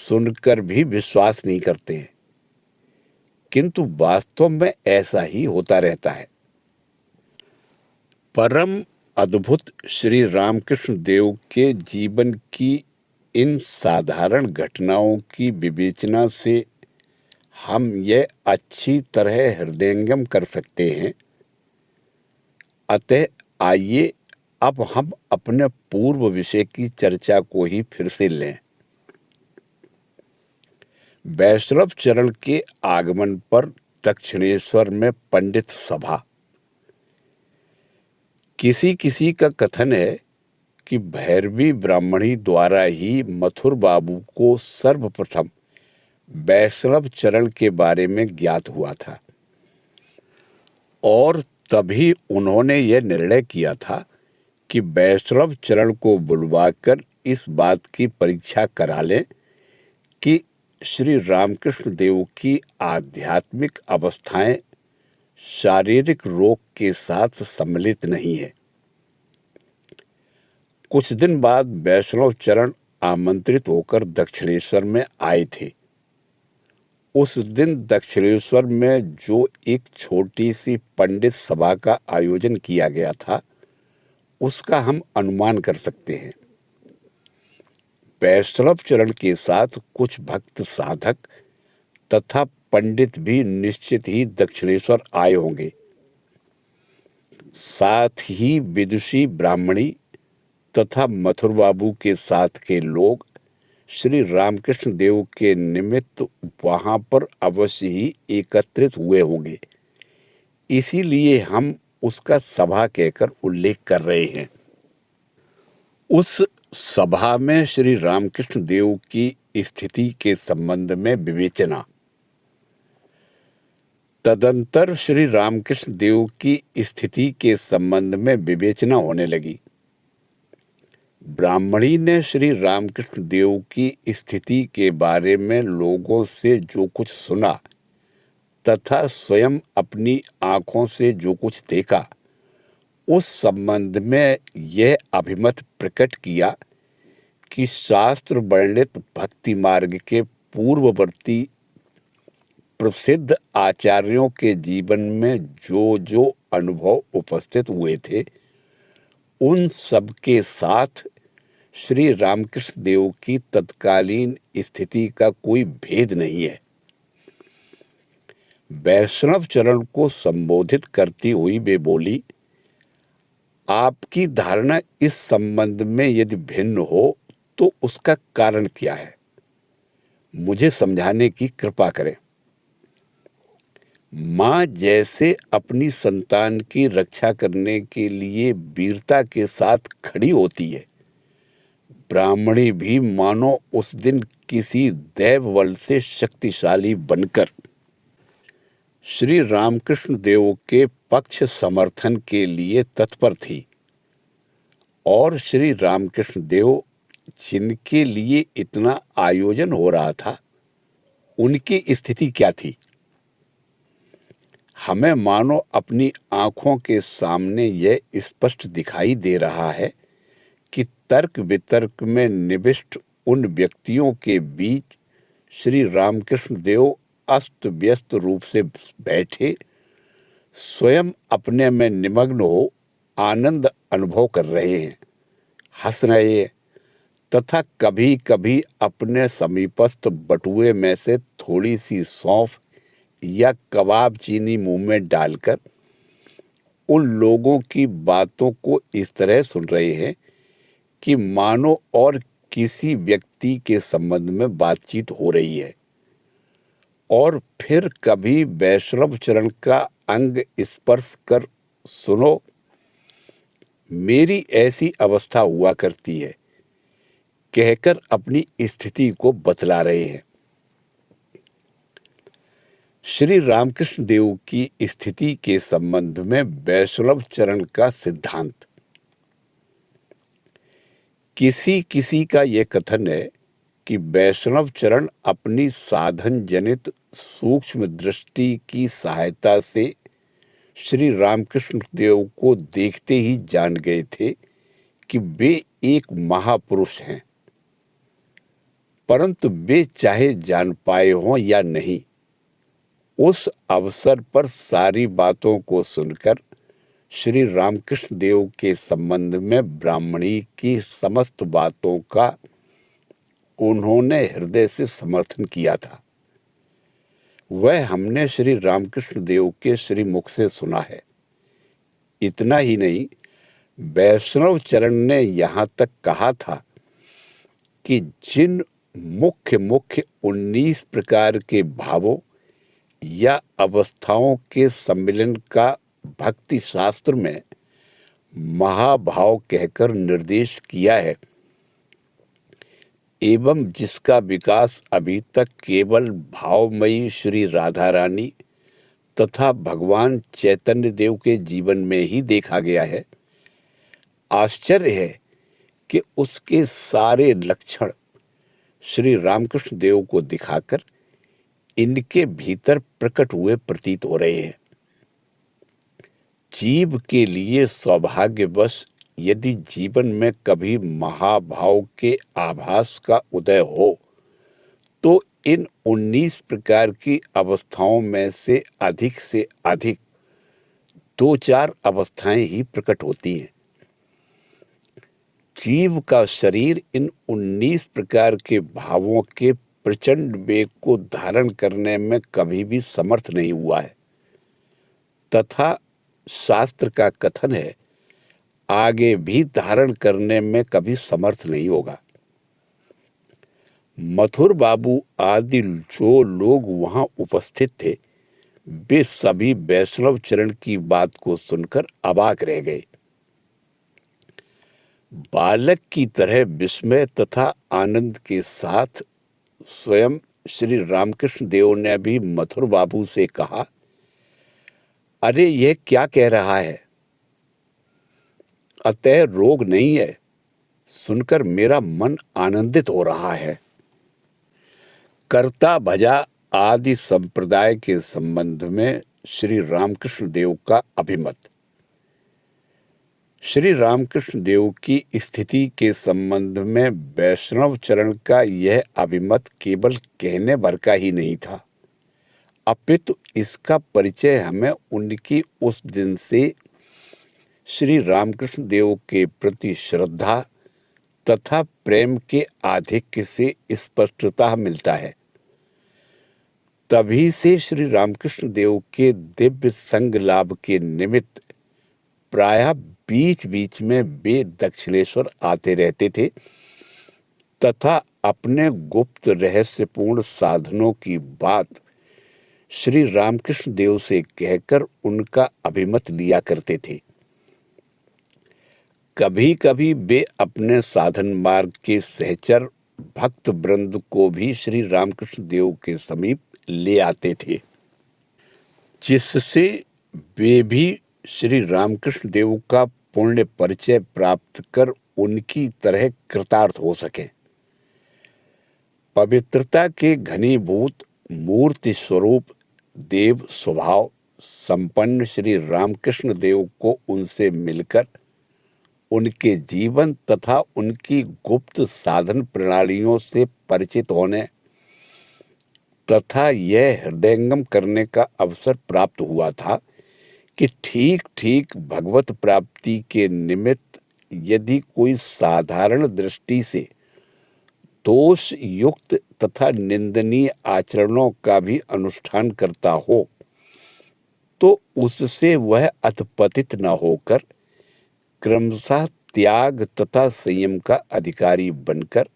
सुनकर भी विश्वास नहीं करते हैं, किंतु वास्तव में ऐसा ही होता रहता है। परम अद्भुत श्री रामकृष्ण देव के जीवन की इन साधारण घटनाओं की विवेचना से हम यह अच्छी तरह हृदयंगम कर सकते हैं। अतः आइए अब हम अपने पूर्व विषय की चर्चा को ही फिर से लें। वैष्णव चरण के आगमन पर दक्षिणेश्वर में पंडित सभा। किसी किसी का कथन है कि भैरवी ब्राह्मणी द्वारा ही मथुर बाबू को सर्वप्रथम वैष्णव चरण के बारे में ज्ञात हुआ था और तभी उन्होंने यह निर्णय किया था कि वैष्णव चरण को बुलवाकर इस बात की परीक्षा करा लें कि श्री रामकृष्ण देव की आध्यात्मिक अवस्थाएं शारीरिक रोग के साथ सम्मिलित नहीं है। कुछ दिन बाद वैष्णव चरण आमंत्रित होकर दक्षिणेश्वर में आए थे। उस दिन दक्षिणेश्वर में जो एक छोटी सी पंडित सभा का आयोजन किया गया था, उसका हम अनुमान कर सकते हैं। वैष्णव चरण के साथ कुछ भक्त साधक तथा पंडित भी निश्चित ही दक्षिणेश्वर आए होंगे। साथ ही विदुषी ब्राह्मणी तथा मथुर बाबू के साथ के लोग श्री रामकृष्ण देव के निमित्त वहां पर अवश्य ही एकत्रित हुए होंगे, इसीलिए हम उसका सभा कहकर उल्लेख कर रहे हैं। उस सभा में श्री रामकृष्ण देव की स्थिति के संबंध में विवेचना, तदंतर श्री रामकृष्ण देव की स्थिति के संबंध में विवेचना होने लगी। ब्राह्मणी ने श्री रामकृष्ण देव की स्थिति के बारे में लोगों से जो कुछ सुना तथा स्वयं अपनी आंखों से जो कुछ देखा, उस संबंध में यह अभिमत प्रकट किया कि शास्त्र वर्णित भक्ति मार्ग के पूर्ववर्ती प्रसिद्ध आचार्यों के जीवन में जो जो अनुभव उपस्थित हुए थे, उन सब के साथ श्री रामकृष्ण देव की तत्कालीन स्थिति का कोई भेद नहीं है। वैष्णव चरण को संबोधित करती हुई वे बोली, आपकी धारणा इस संबंध में यदि भिन्न हो तो उसका कारण क्या है? मुझे समझाने की कृपा करें। माँ जैसे अपनी संतान की रक्षा करने के लिए वीरता के साथ खड़ी होती है, ब्राह्मणी भी मानो उस दिन किसी दैव बल से शक्तिशाली बनकर श्री रामकृष्ण देव के पक्ष समर्थन के लिए तत्पर थी। और श्री रामकृष्ण देव जिनके लिए इतना आयोजन हो रहा था, उनकी स्थिति क्या थी? हमें मानो अपनी आंखों के सामने यह स्पष्ट दिखाई दे रहा है कि तर्क वितर्क में निविष्ट उन व्यक्तियों के बीच श्री रामकृष्ण देव अस्त व्यस्त रूप से बैठे स्वयं अपने में निमग्न हो आनंद अनुभव कर रहे हैं, हंस रहे हैं तथा कभी कभी अपने समीपस्थ बटुए में से थोड़ी सी सौंफ या कबाब चीनी मुंह में डालकर उन लोगों की बातों को इस तरह सुन रहे हैं कि मानो और किसी व्यक्ति के संबंध में बातचीत हो रही है। और फिर कभी वैष्णव चरण का अंग स्पर्श कर सुनो, मेरी ऐसी अवस्था हुआ करती है, कहकर अपनी स्थिति को बतला रहे हैं। श्री रामकृष्ण देव की स्थिति के संबंध में वैष्णव चरण का सिद्धांत। किसी किसी का यह कथन है कि वैष्णव चरण अपनी साधन जनित सूक्ष्म दृष्टि की सहायता से श्री रामकृष्ण देव को देखते ही जान गए थे कि वे एक महापुरुष हैं, परंतु वे चाहे जान पाए हों या नहीं, उस अवसर पर सारी बातों को सुनकर श्री रामकृष्ण देव के संबंध में ब्राह्मणी की समस्त बातों का उन्होंने हृदय से समर्थन किया था। वह हमने श्री रामकृष्ण देव के श्री मुख से सुना है। इतना ही नहीं, वैष्णव चरण ने यहाँ तक कहा था कि जिन मुख्य 19 प्रकार के भावों या अवस्थाओं के सम्मिलन का भक्ति शास्त्र में महाभाव कहकर निर्देश किया है एवं जिसका विकास अभी तक केवल भावमयी श्री राधा रानी तथा भगवान चैतन्य देव के जीवन में ही देखा गया है, आश्चर्य है कि उसके सारे लक्षण श्री रामकृष्ण देव को दिखाकर इनके भीतर प्रकट हुए प्रतीत हो रहे हैं। जीव के लिए सौभाग्यवश यदि जीवन में कभी महाभाव के आभास का उदय हो तो इन 19 प्रकार की अवस्थाओं में से अधिक 2-4 अवस्थाएं ही प्रकट होती हैं। जीव का शरीर इन 19 प्रकार के भावों के प्रचंड वेग को धारण करने में कभी भी समर्थ नहीं हुआ है तथा शास्त्र का कथन है आगे भी धारण करने में कभी समर्थ नहीं होगा। मथुर बाबू आदि जो लोग वहां उपस्थित थे, वे सभी वैष्णव चरण की बात को सुनकर अवाक रह गए। बालक की तरह विस्मय तथा आनंद के साथ स्वयं श्री रामकृष्ण देव ने भी मथुर बाबू से कहा, अरे यह क्या कह रहा है? अतः रोग नहीं है, सुनकर मेरा मन आनंदित हो रहा है। कर्ता भजा आदि संप्रदाय के संबंध में श्री रामकृष्ण देव का अभिमत। श्री रामकृष्ण देव की स्थिति के संबंध में वैष्णव चरण का यह अभिमत केवल कहने भर का ही नहीं था, अपितु इसका परिचय हमें उनकी उस दिन से श्री रामकृष्ण देव के प्रति श्रद्धा तथा प्रेम के आधिक्य से स्पष्टता मिलता है। तभी से श्री रामकृष्ण देव के दिव्य संग लाभ के निमित्त प्रायः बीच बीच में वे दक्षिणेश्वर आते रहते थे तथा अपने गुप्त रहस्यपूर्ण साधनों की बात श्री रामकृष्ण देव से कहकर उनका अभिमत लिया करते थे। कभी कभी वे अपने साधन मार्ग के सहचर भक्त वृंद को भी श्री रामकृष्ण देव के समीप ले आते थे, जिससे वे भी श्री रामकृष्ण देव का पुण्य परिचय प्राप्त कर उनकी तरह कृतार्थ हो सके। पवित्रता के घनीभूत मूर्ति स्वरूप देव स्वभाव संपन्न श्री रामकृष्ण देव को उनसे मिलकर उनके जीवन तथा उनकी गुप्त साधन प्रणालियों से परिचित होने तथा यह हृदयंगम करने का अवसर प्राप्त हुआ था कि ठीक ठीक भगवत प्राप्ति के निमित्त यदि कोई साधारण दृष्टि से दोष युक्त तथा निंदनीय आचरणों का भी अनुष्ठान करता हो, तो उससे वह अधपतित न होकर क्रमशः त्याग तथा संयम का अधिकारी बनकर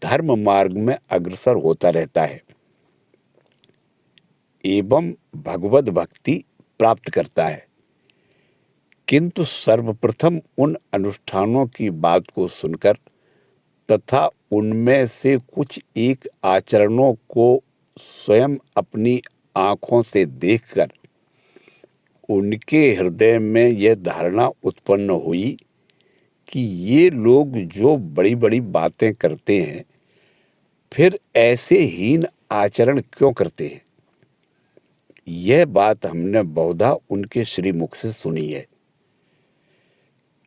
धर्म मार्ग में अग्रसर होता रहता है एवं भगवत भक्ति प्राप्त करता है। किंतु सर्वप्रथम उन अनुष्ठानों की बात को सुनकर तथा उनमें से कुछ एक आचरणों को स्वयं अपनी आंखों से देखकर उनके हृदय में यह धारणा उत्पन्न हुई कि ये लोग जो बड़ी बड़ी बातें करते हैं, फिर ऐसे हीन आचरण क्यों करते हैं? यह बात हमने बहुधा उनके श्रीमुख से सुनी है,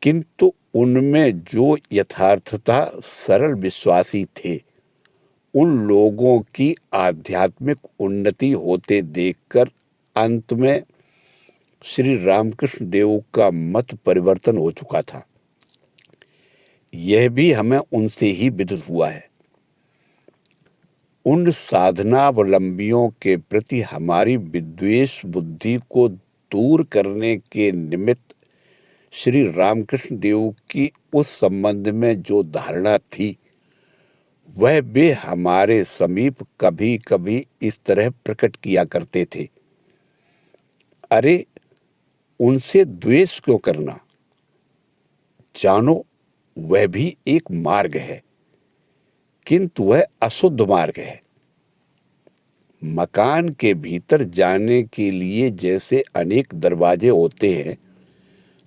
किंतु उनमें जो यथार्थता सरल विश्वासी थे, उन लोगों की आध्यात्मिक उन्नति होते देखकर अंत में श्री रामकृष्ण देव का मत परिवर्तन हो चुका था। यह भी हमें उनसे ही विदित हुआ है। उन साधनावलंबियों के प्रति हमारी विद्वेष बुद्धि को दूर करने के निमित्त श्री रामकृष्ण देव की उस संबंध में जो धारणा थी, वह वे हमारे समीप कभी कभी इस तरह प्रकट किया करते थे, अरे उनसे द्वेष क्यों करना? जानो वह भी एक मार्ग है, किंतु वह अशुद्ध मार्ग है। मकान के भीतर जाने के लिए जैसे अनेक दरवाजे होते हैं,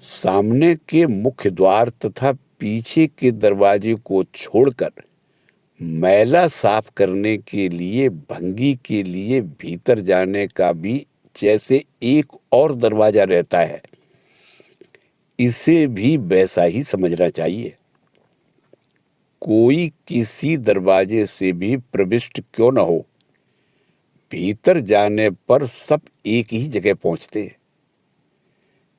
सामने के मुख्य द्वार तथा पीछे के दरवाजे को छोड़कर मैला साफ करने के लिए भंगी के लिए भीतर जाने का भी जैसे एक और दरवाजा रहता है, इसे भी वैसा ही समझना चाहिए। कोई किसी दरवाजे से भी प्रविष्ट क्यों न हो, भीतर जाने पर सब एक ही जगह पहुंचते हैं।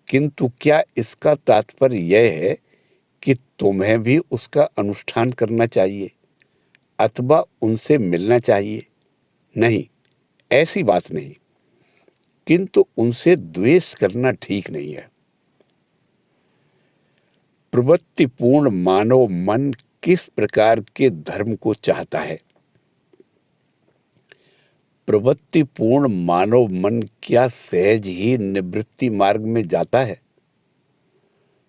किंतु क्या इसका तात्पर्य यह है कि तुम्हें भी उसका अनुष्ठान करना चाहिए अथवा उनसे मिलना चाहिए? नहीं, ऐसी बात नहीं। किंतु उनसे द्वेष करना ठीक नहीं है। प्रवृत्तिपूर्ण मानव मन किस प्रकार के धर्म को चाहता है। प्रवृत्तिपूर्ण मानव मन क्या सहज ही निवृत्ति मार्ग में जाता है?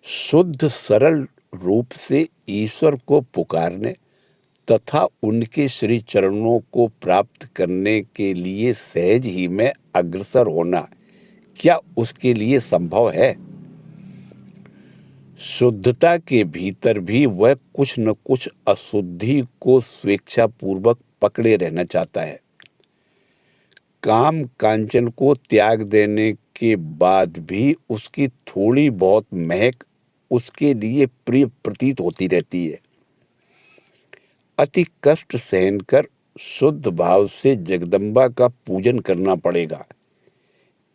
शुद्ध सरल रूप से ईश्वर को पुकारने तथा उनके श्री चरणों को प्राप्त करने के लिए सहज ही में अग्रसर होना क्या उसके लिए संभव है? शुद्धता के भीतर भी वह कुछ न कुछ अशुद्धि को स्वेच्छापूर्वक पकड़े रहना चाहता है। काम कांचन को त्याग देने के बाद भी उसकी थोड़ी बहुत महक उसके लिए प्रिय प्रतीत होती रहती है। अति कष्ट सहन कर शुद्ध भाव से जगदम्बा का पूजन करना पड़ेगा।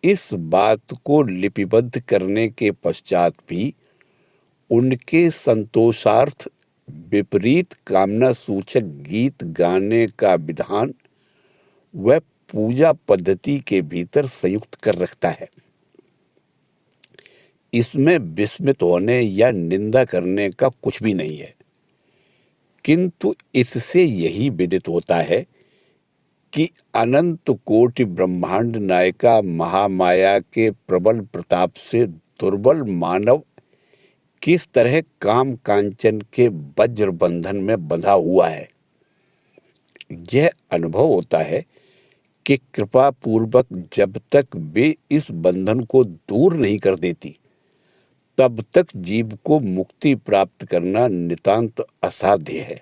इस बात को लिपिबद्ध करने के पश्चात भी उनके संतोषार्थ विपरीत कामना सूचक गीत गाने का विधान वह पूजा पद्धति के भीतर संयुक्त कर रखता है। इसमें विस्मित होने या निंदा करने का कुछ भी नहीं है, किंतु इससे यही विदित होता है कि अनंत कोटि ब्रह्मांड नायिका महामाया के प्रबल प्रताप से दुर्बल मानव किस तरह काम कांचन के वज्र बंधन में बंधा हुआ है। यह अनुभव होता है कि कृपा पूर्वक जब तक वे इस बंधन को दूर नहीं कर देती तब तक जीव को मुक्ति प्राप्त करना नितांत असाध्य है,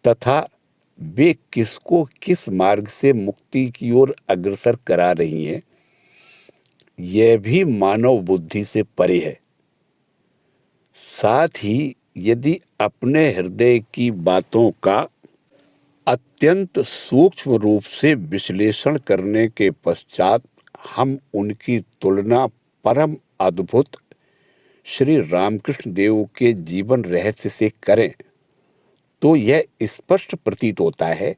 तथा वे किसको किस मार्ग से मुक्ति की ओर अग्रसर करा रही हैं, यह भी मानव बुद्धि से परे है। साथ ही यदि अपने हृदय की बातों का अत्यंत सूक्ष्म रूप से विश्लेषण करने के पश्चात हम उनकी तुलना परम अद्भुत श्री रामकृष्ण देव के जीवन रहस्य से करें तो यह स्पष्ट प्रतीत होता है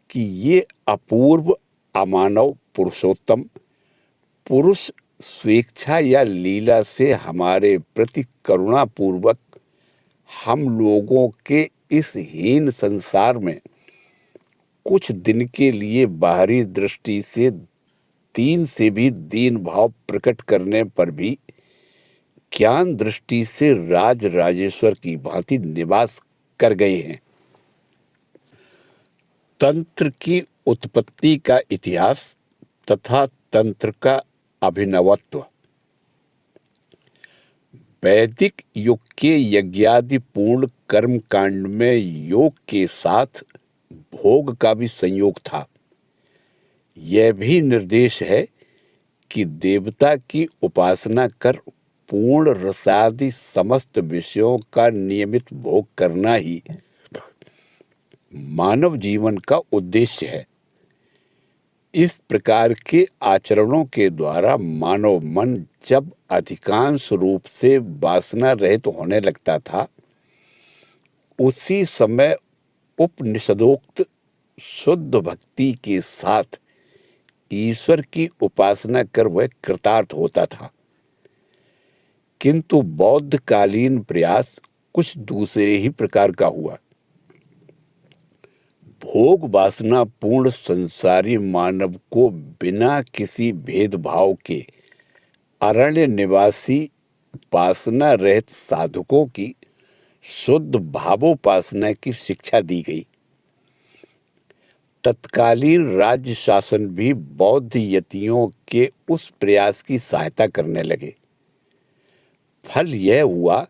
कि ये अपूर्व अमानव पुरुषोत्तम पुरुष स्वेच्छा या लीला से हमारे प्रति करुणापूर्वक हम लोगों के इस हीन संसार में कुछ दिन के लिए बाहरी दृष्टि से दीन से भी दीन भाव प्रकट करने पर भी ज्ञान दृष्टि से राज राजेश्वर की भांति निवास कर गए हैं। तंत्र की उत्पत्ति का इतिहास तथा तंत्र का अभिनवत्व। वैदिक युग के यज्ञादि पूर्ण कर्म कांड में योग के साथ भोग का भी संयोग था। यह भी निर्देश है कि देवता की उपासना कर पूर्ण रसादि समस्त विषयों का नियमित भोग करना ही मानव जीवन का उद्देश्य है। इस प्रकार के आचरणों के द्वारा मानव मन जब अधिकांश रूप से वासना रहित होने लगता था, उसी समय उपनिषदोक्त शुद्ध भक्ति के साथ ईश्वर की उपासना कर वह कृतार्थ होता था। किंतु बौद्धकालीन प्रयास कुछ दूसरे ही प्रकार का हुआ। भोग वासना पूर्ण संसारी मानव को बिना किसी भेदभाव के अरण्य निवासी वासना रहित साधकों की शुद्ध भावोपासना की शिक्षा दी गई। तत्कालीन राज्य शासन भी बौद्ध यतियों के उस प्रयास की सहायता करने लगे। फल यह हुआ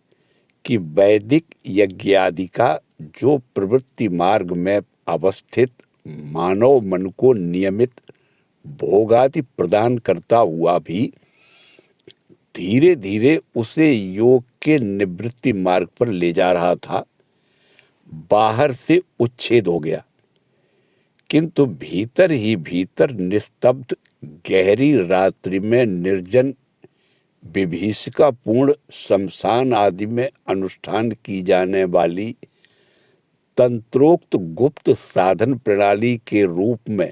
कि वैदिक यज्ञादि का जो प्रवृत्ति मार्ग में अवस्थित मानव मन को नियमित भोगादि प्रदान करता हुआ भी धीरे धीरे उसे योग के निवृत्ति मार्ग पर ले जा रहा था, बाहर से उच्छेद हो गया, किंतु भीतर ही भीतर निस्तब्ध गहरी रात्रि में निर्जन विभीषिका पूर्ण शमशान आदि में अनुष्ठान की जाने वाली तंत्रोक्त गुप्त साधन प्रणाली के रूप में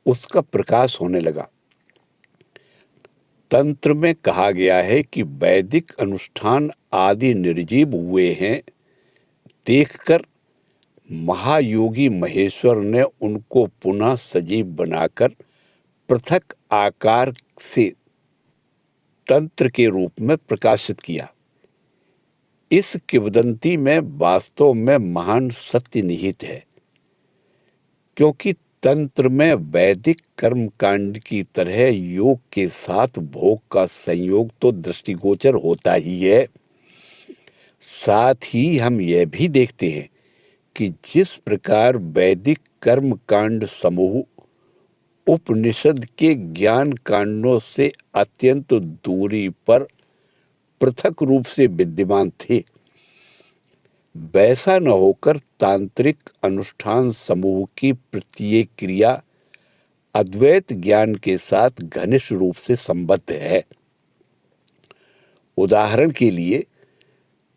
उसका प्रकाश होने लगा। तंत्र में कहा गया है कि वैदिक अनुष्ठान आदि निर्जीव हुए हैं, देखकर महायोगी महेश्वर ने उनको पुनः सजीव बनाकर पृथक आकार से तंत्र के रूप में प्रकाशित किया। इस किंवदंती में वास्तव में महान सत्य निहित है, क्योंकि तंत्र में वैदिक कर्मकांड की तरह योग के साथ भोग का संयोग तो दृष्टिगोचर होता ही है। साथ ही हम यह भी देखते हैं कि जिस प्रकार वैदिक कर्मकांड समूह उपनिषद के ज्ञान कांडों से अत्यंत दूरी पर पृथक रूप से विद्यमान थे, वैसा न होकर तांत्रिक अनुष्ठान समूह की प्रत्येक क्रिया अद्वैत ज्ञान के साथ घनिष्ठ रूप से संबद्ध है। उदाहरण के लिए,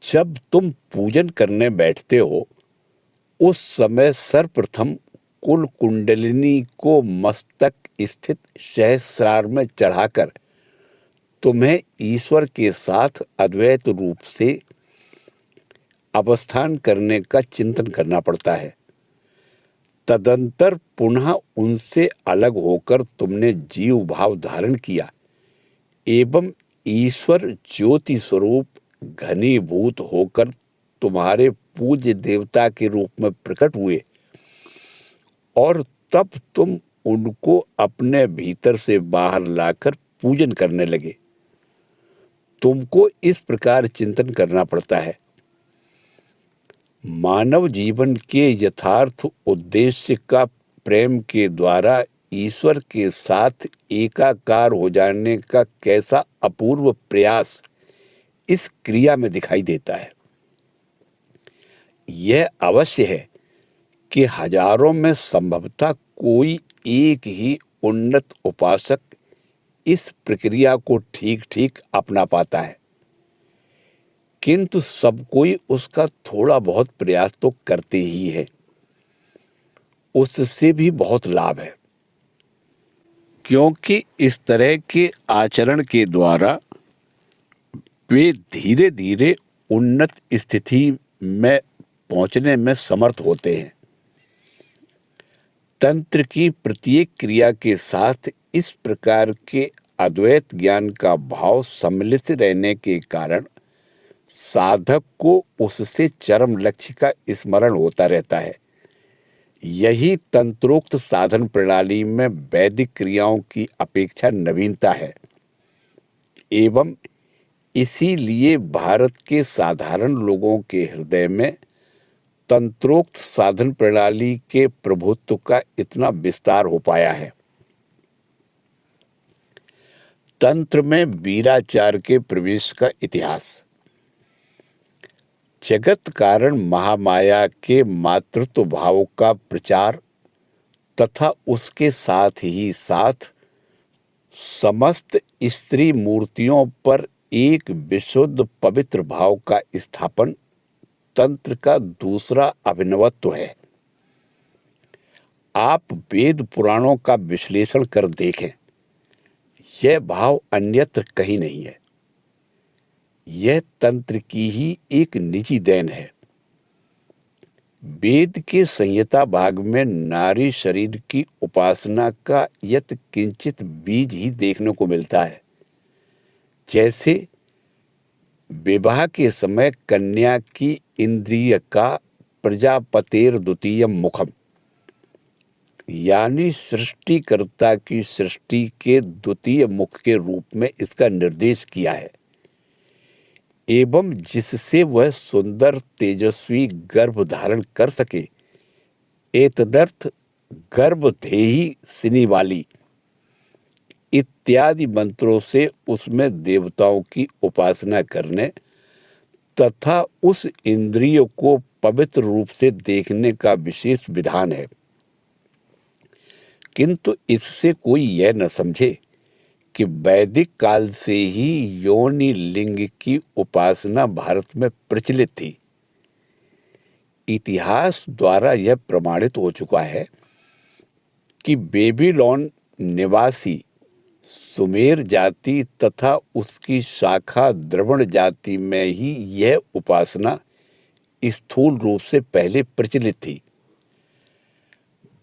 जब तुम पूजन करने बैठते हो, उस समय सर्वप्रथम कुल कुंडलिनी को मस्तक स्थित सहस्रार में चढ़ाकर तुम्हें ईश्वर के साथ अद्वैत रूप से अवस्थान करने का चिंतन करना पड़ता है। तदंतर पुनः उनसे अलग होकर तुमने जीव भाव धारण किया एवं ईश्वर ज्योति स्वरूप घनीभूत होकर तुम्हारे पूज्य देवता के रूप में प्रकट हुए, और तब तुम उनको अपने भीतर से बाहर लाकर पूजन करने लगे। तुमको इस प्रकार चिंतन करना पड़ता है। मानव जीवन के यथार्थ उद्देश्य का प्रेम के द्वारा ईश्वर के साथ एकाकार हो जाने का कैसा अपूर्व प्रयास इस क्रिया में दिखाई देता है। यह अवश्य है कि हजारों में संभवतः कोई एक ही उन्नत उपासक इस प्रक्रिया को ठीक ठीक अपना पाता है, किंतु सब कोई उसका थोड़ा बहुत प्रयास तो करते ही है। उससे भी बहुत लाभ है, क्योंकि इस तरह के आचरण के द्वारा वे धीरे धीरे उन्नत स्थिति में पहुंचने में समर्थ होते हैं। तंत्र की प्रत्येक क्रिया के साथ इस प्रकार के अद्वैत ज्ञान का भाव सम्मिलित रहने के कारण साधक को उससे चरम लक्ष्य का स्मरण होता रहता है। यही तंत्रोक्त साधन प्रणाली में वैदिक क्रियाओं की अपेक्षा नवीनता है, एवं इसीलिए भारत के साधारण लोगों के हृदय में तंत्रोक्त साधन प्रणाली के प्रभुत्व का इतना विस्तार हो पाया है। तंत्र में वीराचार के प्रवेश का इतिहास। जगत कारण महामाया के मातृत्व भाव का प्रचार तथा उसके साथ ही साथ समस्त स्त्री मूर्तियों पर एक विशुद्ध पवित्र भाव का स्थापन तंत्र का दूसरा अभिनवत्व है। आप वेद पुराणों का विश्लेषण कर देखें, यह भाव अन्यत्र कहीं नहीं है। यह तंत्र की ही एक निजी देन है। वेद के संहिता भाग में नारी शरीर की उपासना का यत किंचित बीज ही देखने को मिलता है। जैसे विवाह के समय कन्या की इंद्रिय का प्रजापतेर द्वितीय मुखम, यानी सृष्टिकर्ता की सृष्टि के द्वितीय मुख के रूप में इसका निर्देश किया है, एवं जिससे वह सुंदर तेजस्वी गर्भ धारण कर सके, एतदर्थ गर्भधेहि सिनी वाली इत्यादि मंत्रों से उसमें देवताओं की उपासना करने तथा उस इंद्रिय को पवित्र रूप से देखने का विशेष विधान है। किंतु इससे कोई यह न समझे कि वैदिक काल से ही योनि लिंग की उपासना भारत में प्रचलित थी। इतिहास द्वारा यह प्रमाणित हो चुका है कि बेबीलोन निवासी सुमेर जाति तथा उसकी शाखा द्रविड़ जाति में ही यह उपासना स्थूल रूप से पहले प्रचलित थी।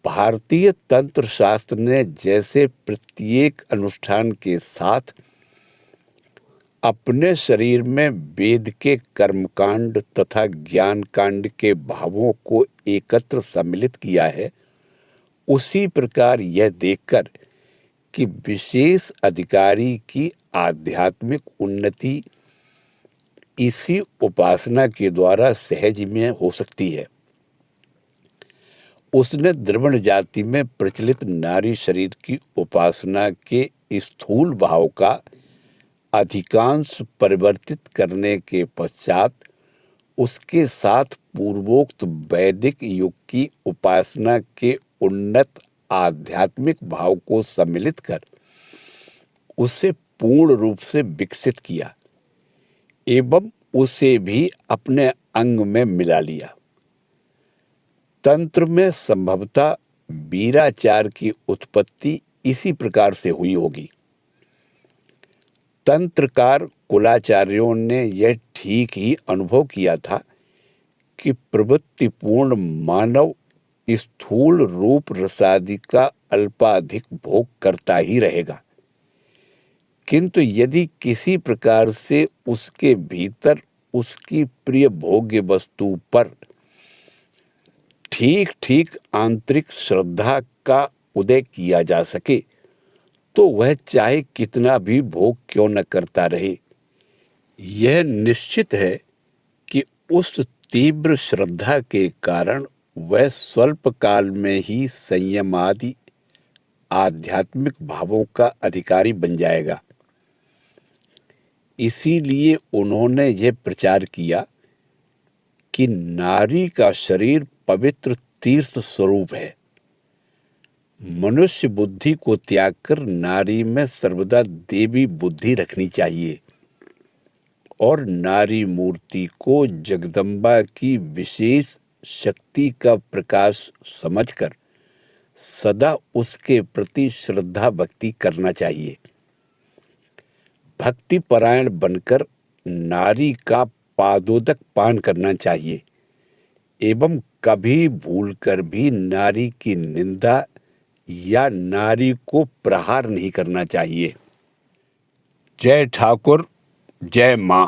भारतीय तंत्र शास्त्र ने जैसे प्रत्येक अनुष्ठान के साथ अपने शरीर में वेद के कर्मकांड तथा ज्ञान कांड के भावों को एकत्र सम्मिलित किया है, उसी प्रकार यह देखकर कि विशेष अधिकारी की आध्यात्मिक उन्नति इसी उपासना के द्वारा सहज में हो सकती है, उसने द्रविड़ जाति में प्रचलित नारी शरीर की उपासना के स्थूल भाव का अधिकांश परिवर्तित करने के पश्चात उसके साथ पूर्वोक्त वैदिक युग की उपासना के उन्नत आध्यात्मिक भाव को सम्मिलित कर उसे पूर्ण रूप से विकसित किया एवं उसे भी अपने अंग में मिला लिया। तंत्र में संभवतः वीराचार की उत्पत्ति इसी प्रकार से हुई होगी। तंत्रकार कुलाचार्यों ने यह ठीक ही अनुभव किया था कि प्रवृत्तिपूर्ण मानव स्थूल रूप रसादि का अल्पाधिक भोग करता ही रहेगा, किंतु यदि किसी प्रकार से उसके भीतर उसकी प्रिय भोग्य वस्तु पर ठीक ठीक आंतरिक श्रद्धा का उदय किया जा सके तो वह चाहे कितना भी भोग क्यों न करता रहे। यह निश्चित है कि उस तीव्र श्रद्धा के कारण वह स्वल्प काल में ही संयम आदि आध्यात्मिक भावों का अधिकारी बन जाएगा। इसीलिए उन्होंने यह प्रचार किया कि नारी का शरीर पवित्र तीर्थ स्वरूप है। मनुष्य बुद्धि को त्याग कर नारी में सर्वदा देवी बुद्धि रखनी चाहिए और नारी मूर्ति को जगदम्बा की विशेष शक्ति का प्रकाश समझकर सदा उसके प्रति श्रद्धा भक्ति करना चाहिए। भक्ति परायण बनकर नारी का पादोदक पान करना चाहिए एवं कभी भूलकर भी नारी की निंदा या नारी को प्रहार नहीं करना चाहिए। जय ठाकुर, जय मां।